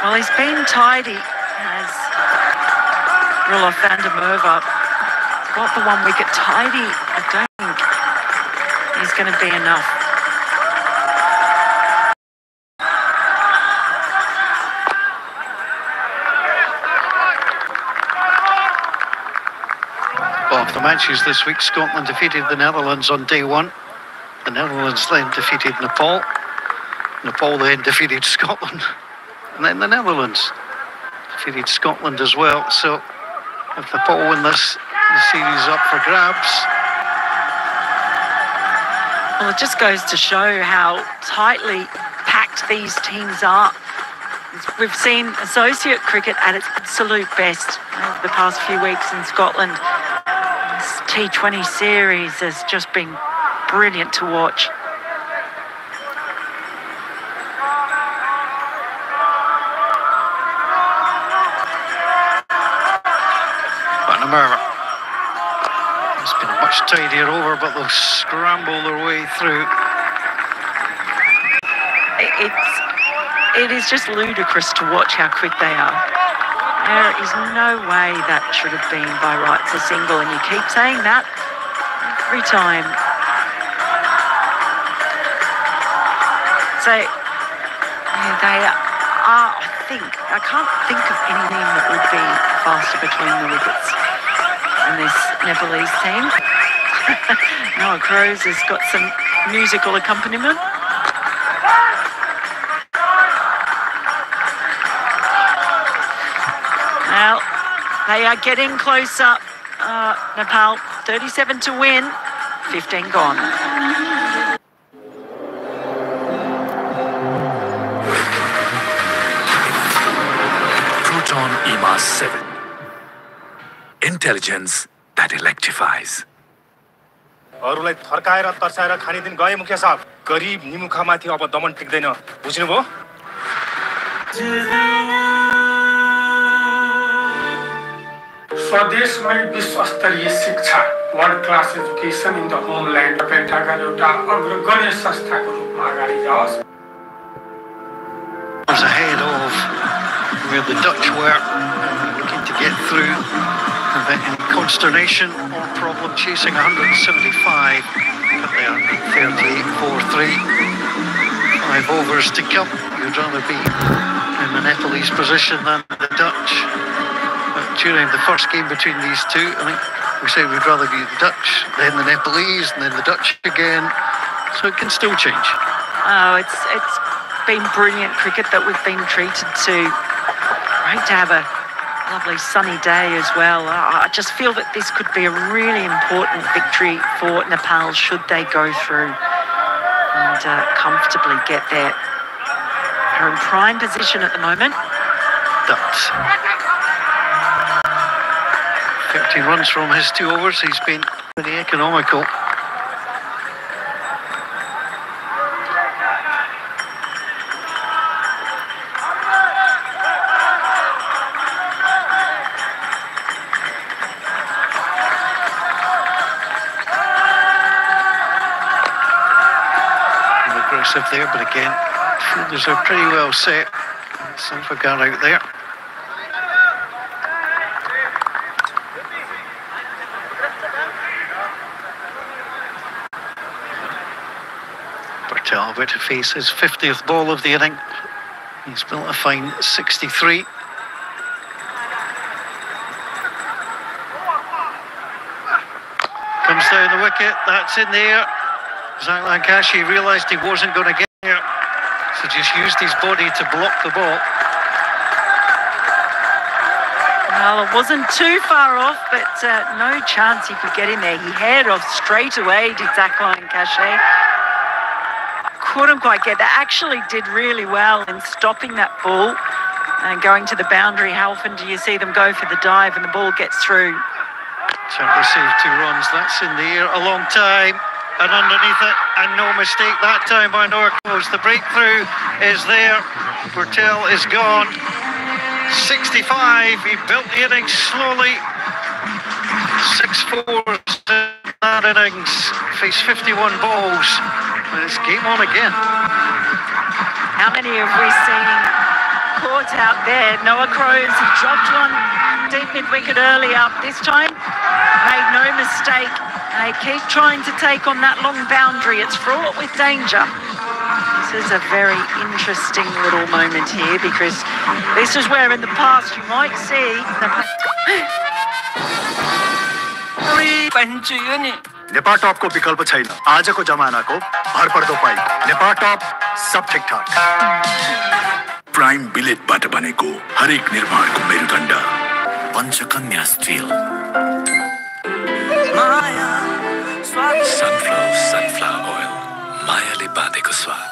Well, he's been tidy, has Roelof van der Merwe. He's got the 1 wicket tidy. I don't think he's going to be enough. Well, of the matches this week, Scotland defeated the Netherlands on day 1. The Netherlands then defeated Nepal. Nepal then defeated Scotland. And then the Netherlands defeated Scotland as well. So if Nepal win this, the series up for grabs. Well, it just goes to show how tightly packed these teams are. We've seen associate cricket at its absolute best over the past few weeks in Scotland. This T20 series has just been brilliant to watch. It's been a much tidier over, but they'll scramble their way through. It is just ludicrous to watch how quick they are. There is no way that should have been by rights a single, and you keep saying that every time. So yeah, they are, I can't think of anything that would be faster between the wickets in this Nepalese team. Noah Crows has got some musical accompaniment. Well, they are getting closer. Nepal, 37 to win, 15 gone. Proton EMAS 7. Intelligence that electrifies. अरूलाई थर्काएर तर्साएर खाने दिन गए मुखिया साहब गरिब निमुखामाथि अब दमन टिक्दैन बुझ्नुभयो स्वदेशमै विश्वस्तरीय शिक्षा world class education in the homeland Pentagon एउटा अग्रगण्य संस्थाको रूपमा अगाडि जाओस् ahead of where the Dutch were, looking to get through without any consternation or problem, chasing 175, but they are 38-4-3. 5 overs to come. You'd rather be in the Nepalese position than the Dutch. But during the first game between these two, I think we say we'd rather be the Dutch, then the Nepalese, and then the Dutch again. So it can still change. Oh, it's been brilliant cricket that we've been treated to. Great to have a lovely sunny day as well. I just feel that this could be a really important victory for Nepal should they go through and comfortably get there. They're in prime position at the moment. Dutch. 13 runs from his 2 overs. He's been pretty economical. Aggressive there, but again, fielders are pretty well set. Sanfagar out there. Patel about to face his 50th ball of the inning. He's built a fine 63. Comes down the wicket, that's in there. Zach Lankashi realised he wasn't going to get there, so just used his body to block the ball. Well, it wasn't too far off, but no chance he could get in there. He headed off straight away, did Zach Lankashi. Couldn't quite get that. Actually did really well in stopping that ball and going to the boundary. How often do you see them go for the dive and the ball gets through? Certainly saved 2 runs. That's in the air a long time. And underneath it, and no mistake that time by Norclose. The breakthrough is there. Patel is gone. 65. He built the innings slowly. 6 4s in that innings. Faced 51 balls. And it's game on again. How many have we seen caught out there? Noah Crows, he dropped one deep mid-wicket earlier. This time, made no mistake. They keep trying to take on that long boundary. It's fraught with danger. This is a very interesting little moment here because this is where in the past you might see Nepal top को विकल्प छैन आजको जमानाको भरपर्दो पाइ Nepal top सब ठीकठाक prime बिलेटबाट बनेको हरेक निर्माणको मेरुदण्ड पञ्चकन्या स्टिल सनफ्लावर ओइल मायाले बाँधेको स्वाद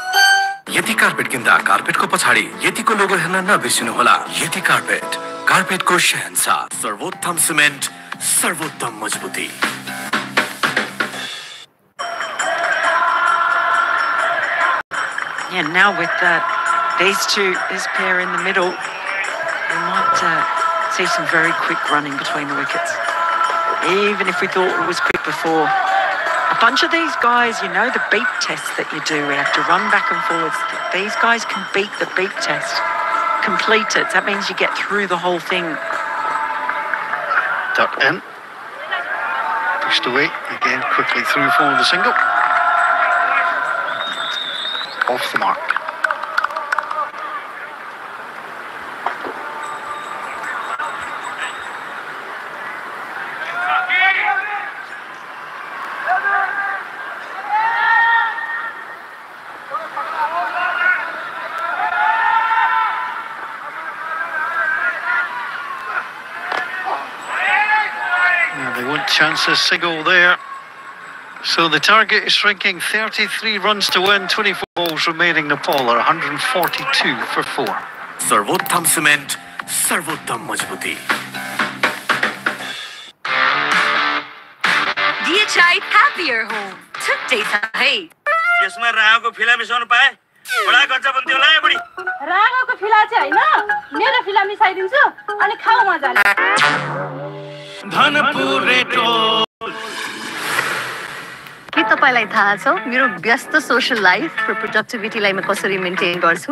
यति कार्पेट किन्दा कार्पेटको पछाडि यतिको लोगो हेर्न नबिर्सिनु होला यति कार्पेटको शहंशाह सर्वोत्तम सिमेन्ट सर्वोत्तम मजबुती Yeah, now with this pair in the middle, we might see some very quick running between the wickets. Even if we thought it was quick before. A bunch of these guys, you know the beat test that you do. We have to run back and forwards. These guys can beat the beat test. Complete it. That means you get through the whole thing. Duck in. Pushed away. Again, quickly through for the single. Off the mark. They won't chance a single there. So the target is shrinking. 33 runs to win, 24 balls remaining. Nepal are 142 for 4. सर्वोत्तम cement सर्वोत्तम मजबुती DHI Happier Home छुट्टै छ है यसमा राहको फिला मिसाउनु पाए बडा गज्जा बन्थ्यो होला है बुढी रागको फिला चाहिँ हैन मेरो फिला मिसाइदिन्छु अनि खाऊ मजाले के तपाईलाई थाहा छ मेरो व्यस्त सोशल लाइफ र प्रोडक्टिभिटीलाई म कसरी मेन्टेन गर्छु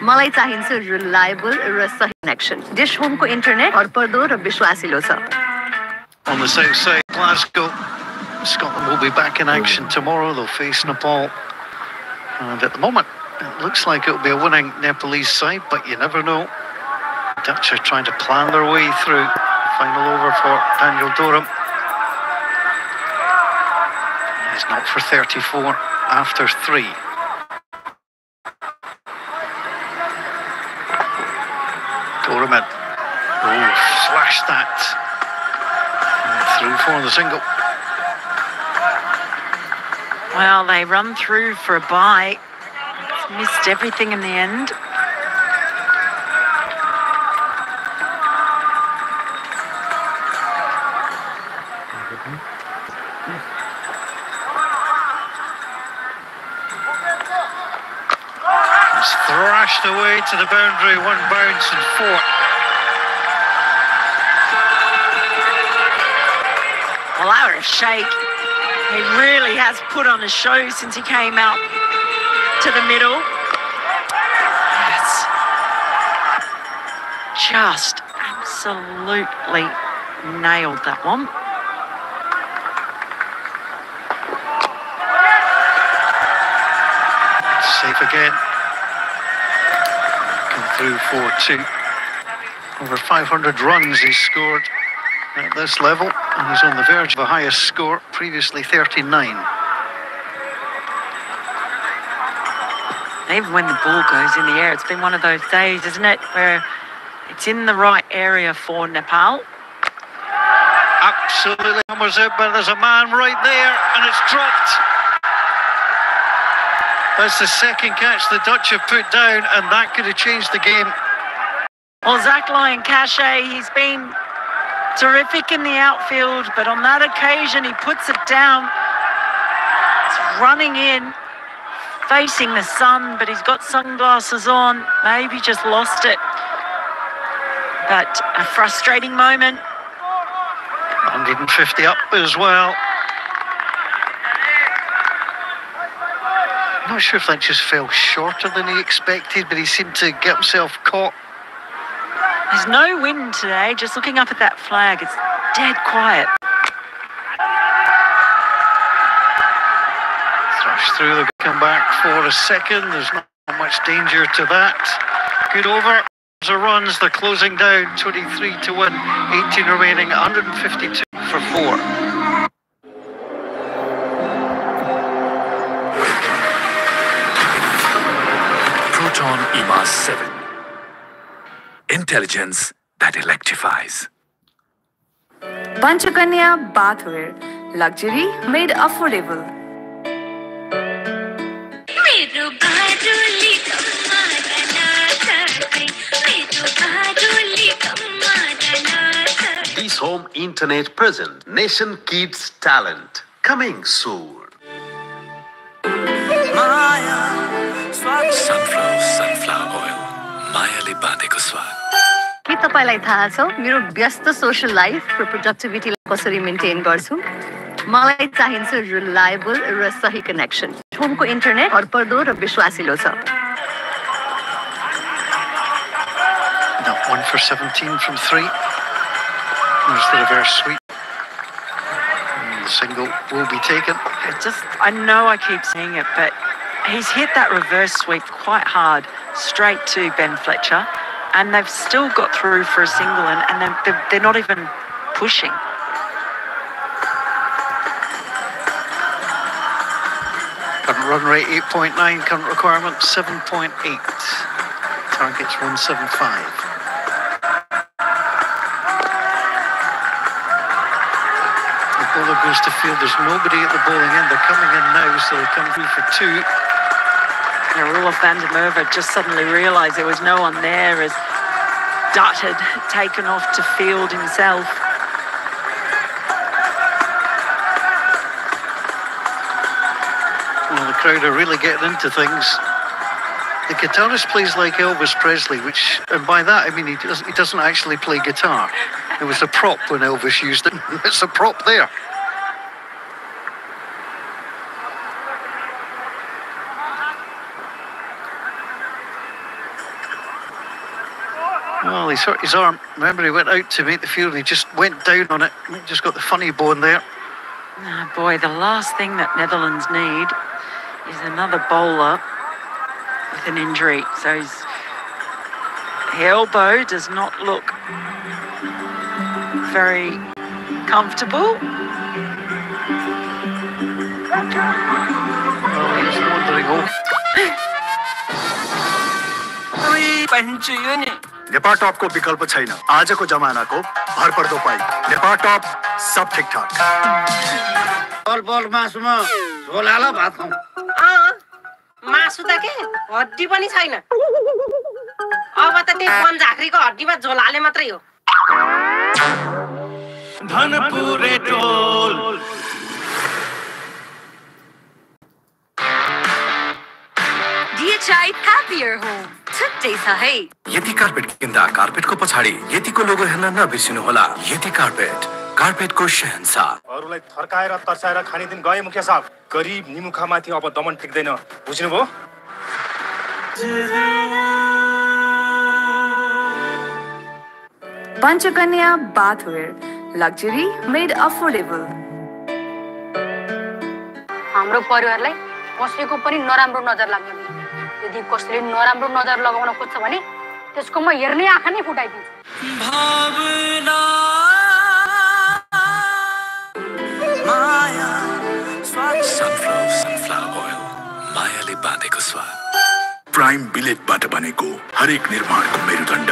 मलाई चाहिन्छ रिलायबल र सही कनेक्सन डिश होमको इन्टरनेट भरपर्दो र विश्वासिलो छ On the south side, Glasgow, Scotland will be back in action tomorrow. They'll face Nepal. And at the moment, it looks like it'll be a winning Nepalese side, but you never know. Dutch are trying to plan their way through. Final over for Daniel Durham. He's not for 34 after 3. Durham in. Oh, flashed that. Through for the single. Well, they run through for a bye. Missed everything in the end. It's thrashed away to the boundary, 1 bounce and 4. Well, that was a shake. He really has put on a show since he came out to the middle. Yes. Just absolutely nailed that one. Safe again. Come through 4-2. Over 500 runs he's scored at this level, and he's on the verge of the highest score, previously 39. Even when the ball goes in the air, it's been one of those days, isn't it, where it's in the right area for Nepal. Absolutely hammers it, but there's a man right there, and it's dropped. That's the second catch the Dutch have put down, and that could have changed the game. Well, Zach Lyon Cachet, he's been terrific in the outfield, but on that occasion, he puts it down. It's running in, facing the sun, but he's got sunglasses on. Maybe just lost it. But a frustrating moment. 150 up as well. Not sure if that just fell shorter than he expected, but he seemed to get himself caught. There's no wind today. Just looking up at that flag, it's dead quiet. Thrash through, they'll come back for a second. There's not much danger to that. Good over. The runs, they're closing down 23 to win, 18 remaining, 152 for 4. Proton EMAS 7. Intelligence that electrifies. Panchakanya bathwear. Luxury made affordable. This home internet present Nation Kids Talent coming soon. Sunflower oil. मायाले बाँधेको स्वाद. के तपाईलाई थाहा छ मेरो व्यस्त social life र प्रोडक्टिभिटीलाई कसरी maintain गर्छु मलाई चाहिन्छ रिलायबल र सही कनेक्सन होमको इन्टरनेट भरपर्दो र विश्वासिलो छ Now 1 for 17 from 3. There's the reverse sweep. And the single will be taken. I know I keep saying it, but he's hit that reverse sweep quite hard, straight to Ben Fletcher, and they've still got through for a single, and they're not even pushing. Current run rate 8.9, current requirement 7.8. Target's 175. The bowler goes to field, there's nobody at the bowling end, they're coming in now, so they come through for 2. Roelof van der Merwe just suddenly realised there was no one there as Dutt had taken off to field himself. Well, the crowd are really getting into things. The guitarist plays like Elvis Presley, and by that I mean he doesn't actually play guitar. It was a prop when Elvis used it. It's a prop there. Well, he hurt his arm. Remember, he went out to meet the field. He just went down on it. He just got the funny bone there. Oh boy, the last thing that Netherlands need is another bowler with an injury. So his elbow does not look very comfortable. Well, he's wandering off. Nepal top को विकल्प छैन आजको जमानाको भरपर्दो पाइ Nepal top सब ठिकठाक बल बल मासुमा झोल हाल भात खाऊ मासु त के हड्डी पनि छैन अब त त्यो बन झाँक्रीको हड्डीमा झोल हाले मात्रै हो धनपुरे टोल DHI Happier Home छुट्टै छ है यति कार्पेट किन्दा कार्पेटको पछाडि यतिको लोगो हेर्न नबिर्सिनु होला यति कार्पेटको शहंशाह अरूलाई थर्काएर तर्साएर खाने दिन गए मुखिया साहब गरीब निमुखामाथि अब दमन टिक्दैन बुझ्नुभयो Panchakanya bathwear, luxury made affordable. हाम्रो परिवारलाई कसैको पनि नराम्रो नजर लाग्न दिन्न यदि कसैले नराम्रो नजर लगाउन खोज्छ भने त्यसको म हेर्ने आँखा नै फुटाइदिन्छु भावना माया सनफ्लावर ओइल मायाले बाँधेको स्वाद प्राइम बिलेटबाट बनेको हरेक निर्माणको मेरुदण्ड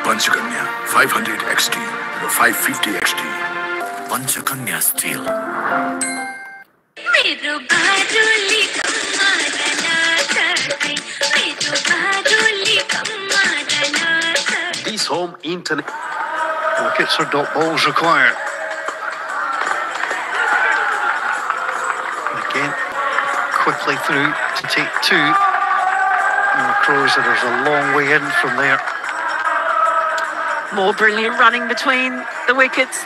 पञ्चकन्या 500 XT र 550 XT पञ्चकन्या स्टिल मेरो बाजुली कम्मा मेरो बाजुली कम्मा This home internet Wickets or dot balls required. Again, quickly through to take two. And the Crows, there's a long way in from there. More brilliant running between the wickets.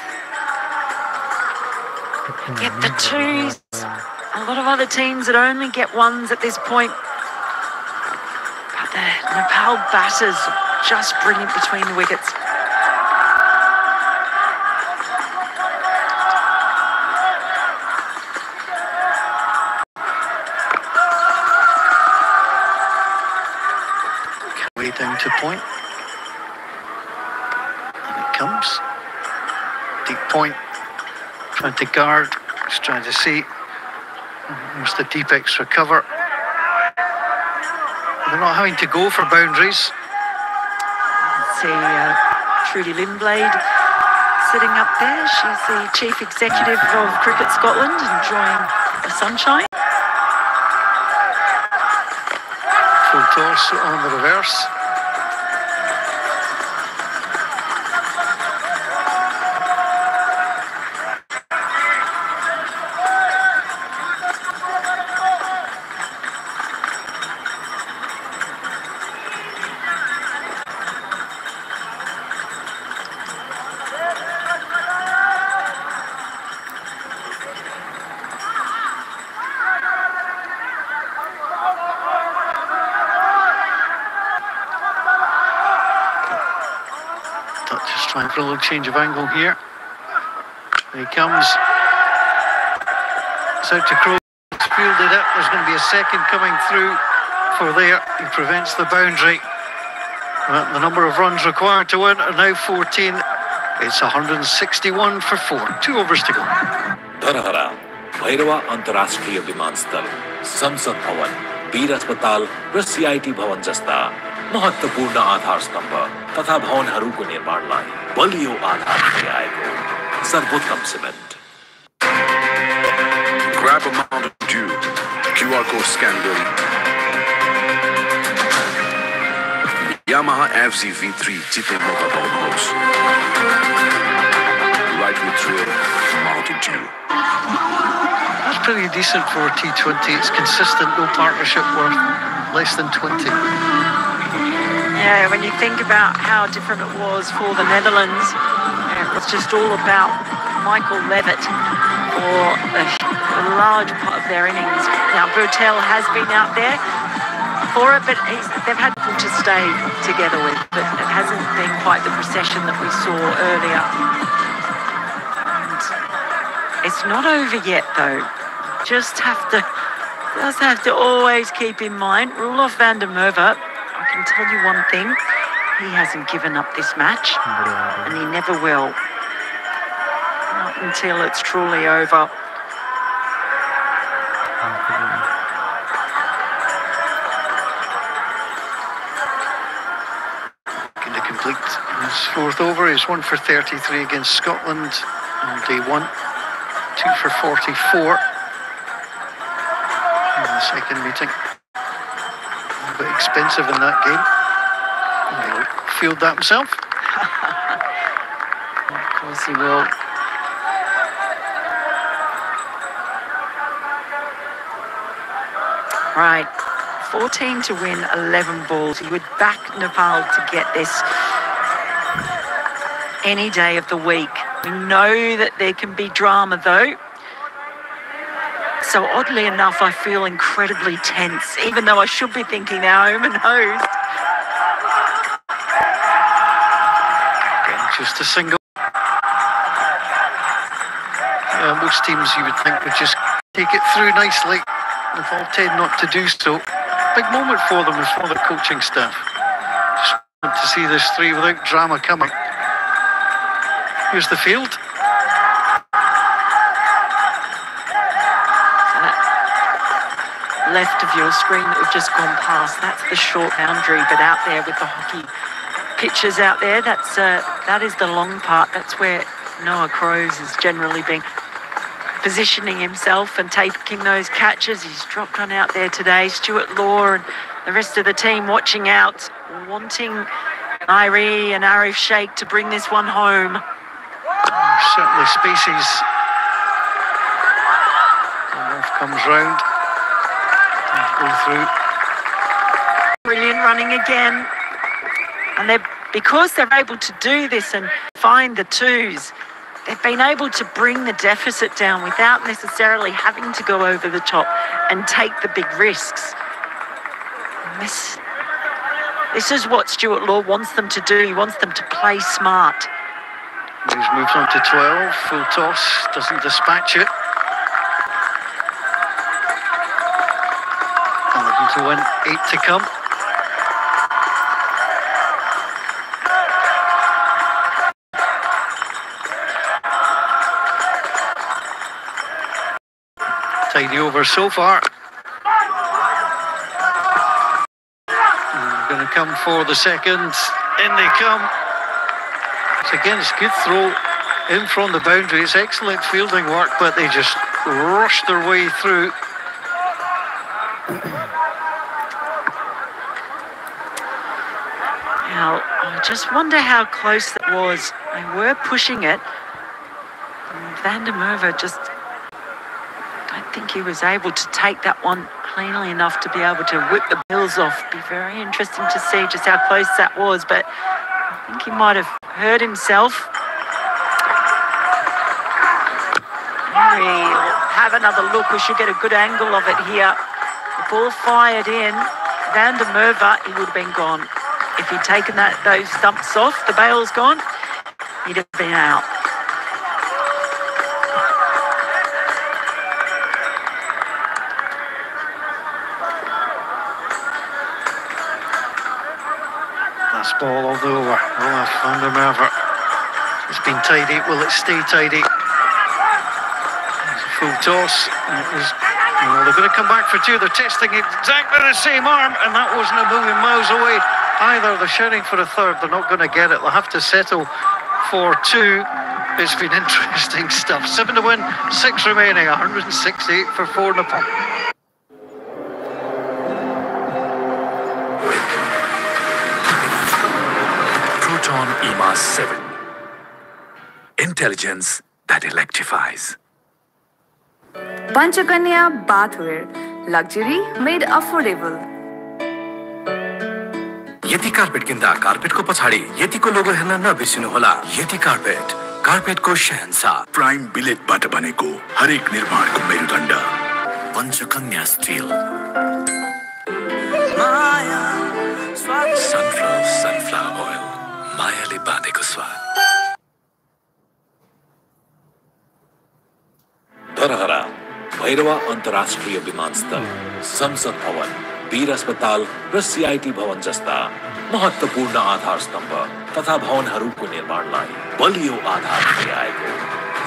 Get the twos. A lot of other teams that only get ones at this point. But the Nepal batters just brilliant between the wickets. Way down to point. And it comes. Deep point. Trying to guard. Just trying to see. There's the deep extra cover. They're not having to go for boundaries. See Trudy Lindblade sitting up there. She's the Chief Executive of Cricket Scotland, enjoying the sunshine. Full toss on the reverse. Just trying for a little change of angle here. There he comes. It's out to Crow. Fielded it. There's going to be a second coming through for there. He prevents the boundary. The number of runs required to win are now 14. It's 161 for 4. 2 overs to go. Dharhara Bhairahawa अन्तर्राष्ट्रिय विमानस्थल संसद भवन वीर अस्पताल र CIT भवन जस्ता महत्त्वपूर्ण आधार स्तम्भ तथा भवनहरूको निर्माणलाई बलियो आधार दिँदै आएको सर्वोत्तम cement Grab a Mountain Dew. QR code scan ready. Yamaha FZ V3 जित्ने मौका पाउनुहोस्. Right with thrill, Mountain Dew. That's pretty decent for a T20. It's consistent, no partnership worth less than 20. Yeah, when you think about how different it was for the Netherlands, it was just all about Michael Levitt for a large part of their innings. Now, Bertel has been out there for it, but they've had to stay together with, but it hasn't been quite the procession that we saw earlier. And it's not over yet, though. Just have to always keep in mind, Roelof van der Merwe, I can tell you one thing, he hasn't given up this match, and he never will. Not until it's truly over. Looking to complete his fourth over. He's 1 for 33 against Scotland on day 1. 2 for 44 in the second meeting. A bit expensive in that game. He'll field that himself. Of course he will. Right, 14 to win, 11 balls. You would back Nepal to get this any day of the week. We know that there can be drama, though. So oddly enough, I feel incredibly tense, even though I should be thinking they're home and host. Just a single. Most teams you would think would just take it through nicely. Nepal tend not to do so. Big moment for them and for the coaching staff. Just want to see this 3 without drama coming. Here's the field. Left of your screen that we've just gone past, that's the short boundary, but out there with the hockey pitches out there, that is the long part. That's where Noah Crows has generally been positioning himself and taking those catches. He's dropped one out there today. Stuart Law and the rest of the team watching out, wanting Irie and Arif Sheikh to bring this one home. Certainly Species. And off comes round. Go through. Brilliant running again. And because they're able to do this and find the twos, they've been able to bring the deficit down without necessarily having to go over the top and take the big risks. And this is what Stuart Law wants them to do. He wants them to play smart. He's moved on to 12. Full toss. Doesn't dispatch it. And looking to win. 8 to come. Tidy over so far. Going to come for the second. In they come. So again, it's a good throw in from the boundary. It's excellent fielding work, but they just rushed their way through. Now, I just wonder how close that was. They were pushing it. And van der Merwe just... I don't think he was able to take that one cleanly enough to be able to whip the bills off. Be very interesting to see just how close that was, but I think he might have hurt himself. We'll have another look. We should get a good angle of it here. The ball fired in. Van der Merwe, he would have been gone. If he'd taken those stumps off, the bail's gone, he'd have been out. Last ball of the over. Roelof van der Merwe. It's been tidy. Will it stay tidy? It's a full toss. And it was, they're going to come back for 2. They're testing exactly the same arm, and that wasn't a million miles away either. They're shouting for a third. They're not going to get it. They'll have to settle for 2. It's been interesting stuff. 7 to win, 6 remaining. 168 for 4 Nepal. EMAS 7. Intelligence that electrifies. Panchakanya bathware, luxury made affordable. Yati carpet किन्दा कार्पेटको पछाडि यतिको लोगो हेर्न नबिर्सिनुहोला। यति carpet, कार्पेटको शहंशाह। Prime बिलेटबाट बनेको हरेक निर्माणको मेरुदण्ड Panchakanya still. Sunflower oil, मायाले बाँधेको स्वाद। धरहरा, भैरवा अन्तर्राष्ट्रिय विमानस्थल, संसद भवन, वीर अस्पताल र सीआईटी भवन जस्ता महत्त्वपूर्ण आधार स्तम्भ तथा भवनहरूको निर्माणलाई बलियो आधार दिँदै आएको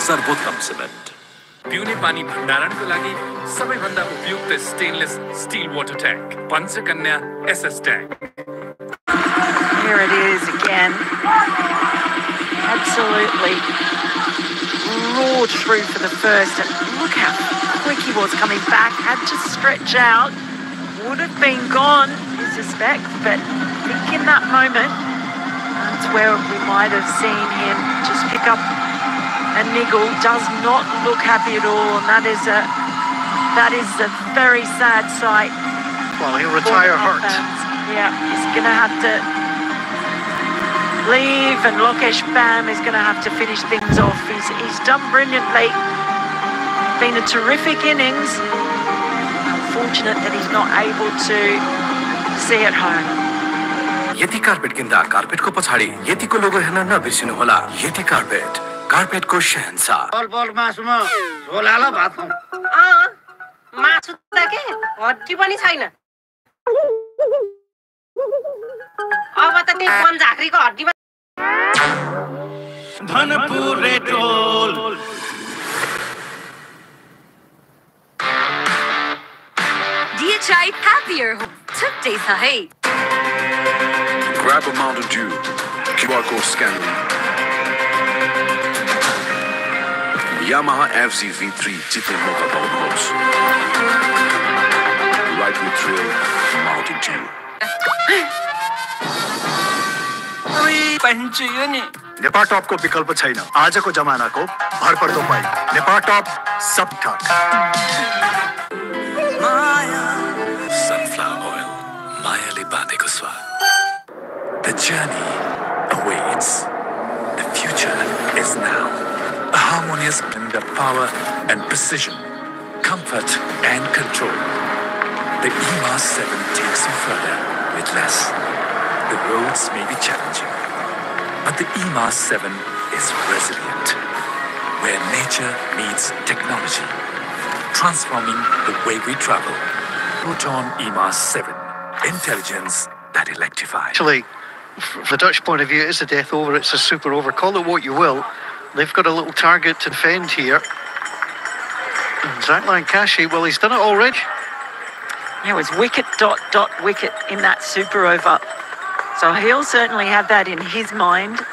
सर्वोत्तम सिमेन्ट। पिउने पानी भण्डारणको लागि सबैभन्दा उपयुक्त stainless steel water tank Panchakanya SS tank. Here it is again. Absolutely roared through for the first, and look how quick he was coming back. Had to stretch out. Would have been gone, I suspect, but I think in that moment, that's where we might have seen him just pick up a niggle. Does not look happy at all, and that is a very sad sight. Well, he'll retire hurt. Yeah, he's going to have to leave, and Lokesh Bam is going to have to finish things off. He's done brilliantly. Been a terrific innings. Unfortunate that he's not able to see it home. यति carpet किन्दा कार्पेटको पछाडि यतिको लोगो हेर्न नबिर्सिनुहोला। यति carpet, कार्पेटको शहंशाह। बल मासुमा झोल हाल भात खाऊ। मासु त के हड्डी पनि छैन। अब त त्यो पन झाँक्रीको हड्डीमा धनपुर रेटोल। DHI happier home. छुट्टै छ है। Grab a Mountain Dew. QR code scanning. Yamaha FZ V3 जित्ने मौका पाउनुहोस्। Ride with thrill, Mountain Dew. Nepal top को विकल्प छैन। आजको जमानाको भरपर्दो पाइ नेपाल टॉप सब ठाक। Sunflower oil, मायाले बाँधेको स्वाद। The journey awaits. The future is now. A harmonious blend of power and precision, comfort and control. The EMA 7 takes you further with less. The roads may be challenging, but the EMA 7 is resilient, where nature meets technology, transforming the way we travel. Proton EMA 7, intelligence that electrifies. Actually, from the Dutch point of view, it is a death over. It's a super over. Call it what you will. They've got a little target to defend here. And Zach Lankashi, well, he's done it already. Yeah, it was wicket, dot, wicket in that super over. So he'll certainly have that in his mind.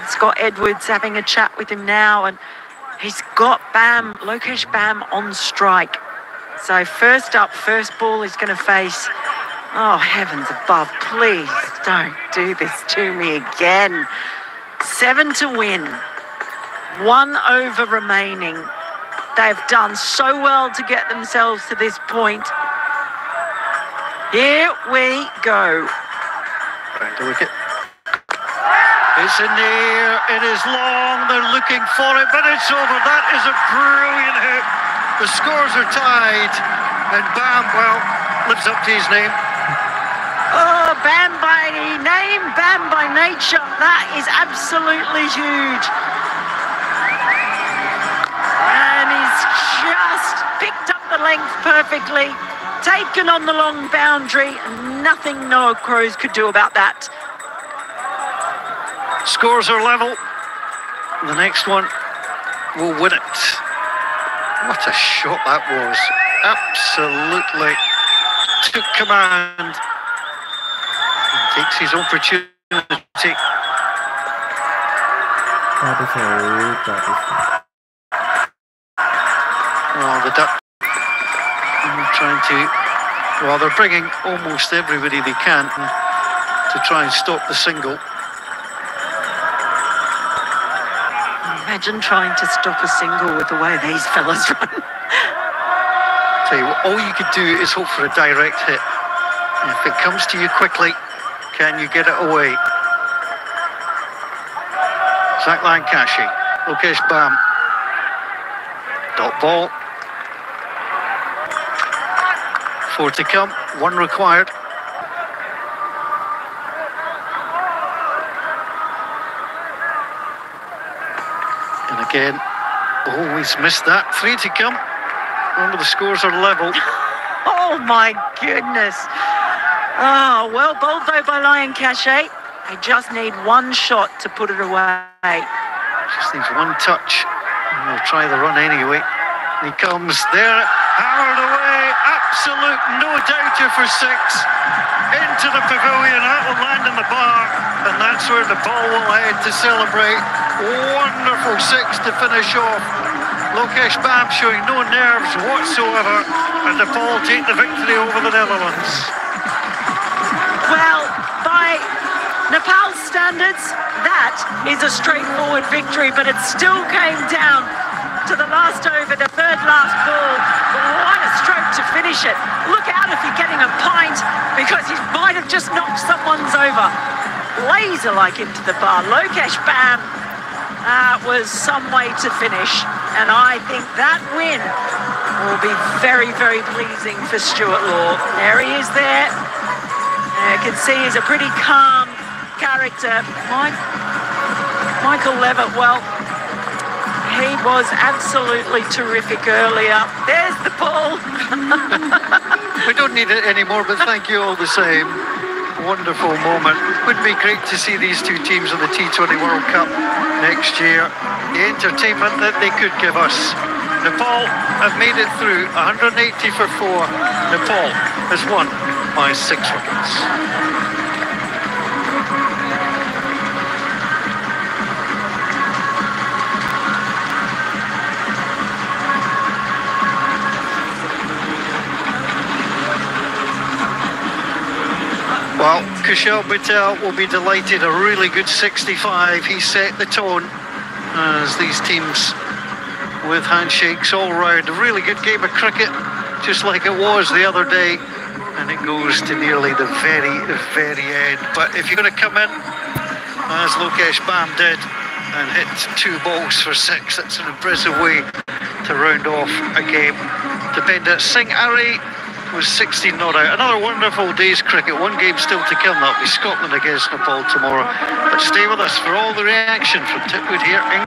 Scott Edwards having a chat with him now, and he's got Bam, Lokesh Bam on strike. So first up, first ball is going to face, oh, heavens above, please don't do this to me again. 7 to win, 1 over remaining. They've done so well to get themselves to this point. Here we go. Round the wicket. It's in the air, it is long, they're looking for it, but it's over. That is a brilliant hit. The scores are tied, and Bam, well, lives up to his name. Oh, Bam by name, Bam by nature. That is absolutely huge. And he's just picked up the length perfectly, taken on the long boundary, and nothing Noah Crows could do about that. Scores are level. The next one will win it. What a shot that was. Absolutely took command. And takes his opportunity. Oh, the duck trying to, well, they're bringing almost everybody they can to try and stop the single. Imagine trying to stop a single with the way these fellas run. Tell you what, all you could do is hope for a direct hit. And if it comes to you quickly, can you get it away? Zach Lankashi, Lokesh Bam. Dot ball. 4 to come, 1 required. And again, he's missed that. 3 to come. Remember, the scores are level. Oh my goodness. Oh, well bowled though by Lankashi. They just need 1 shot to put it away. Just needs 1 touch. And they'll try the run anyway. He comes there, hammered away. Absolute no doubter for 6. Into the pavilion, that will land in the bar. And that's where the ball will head to celebrate. Wonderful 6 to finish off. Lokesh Bam showing no nerves whatsoever. And Nepal take the victory over the Netherlands. Well, by Nepal's standards, that is a straightforward victory, but it still came down to the last over, the third last ball. What a stroke to finish it. Look out if you're getting a pint, because he might have just knocked someone's over. Laser-like into the bar. Lokesh Bam was some way to finish, and I think that win will be very, very pleasing for Stuart Law. There he is there. You can see he's a pretty calm character. Michael Levitt, well, he was absolutely terrific earlier. There's the ball. We don't need it anymore, but thank you all the same. Wonderful moment. Would be great to see these 2 teams in the T20 World Cup next year. The entertainment that they could give us. Nepal have made it through. 180 for 4. Nepal has won by 6 wickets. Well, Kushal Patel will be delighted. A really good 65. He set the tone as these teams with handshakes all round. A really good game of cricket, just like it was the other day. And it goes to nearly the very, very end. But if you're going to come in, as Lokesh Bam did, and hit 2 balls for 6, that's an impressive way to round off a game. Dependent Singh Ari was 16 not out. Another wonderful day's cricket. 1 game still to come. That'll be Scotland against Nepal tomorrow. But stay with us for all the reaction from Tipwood here in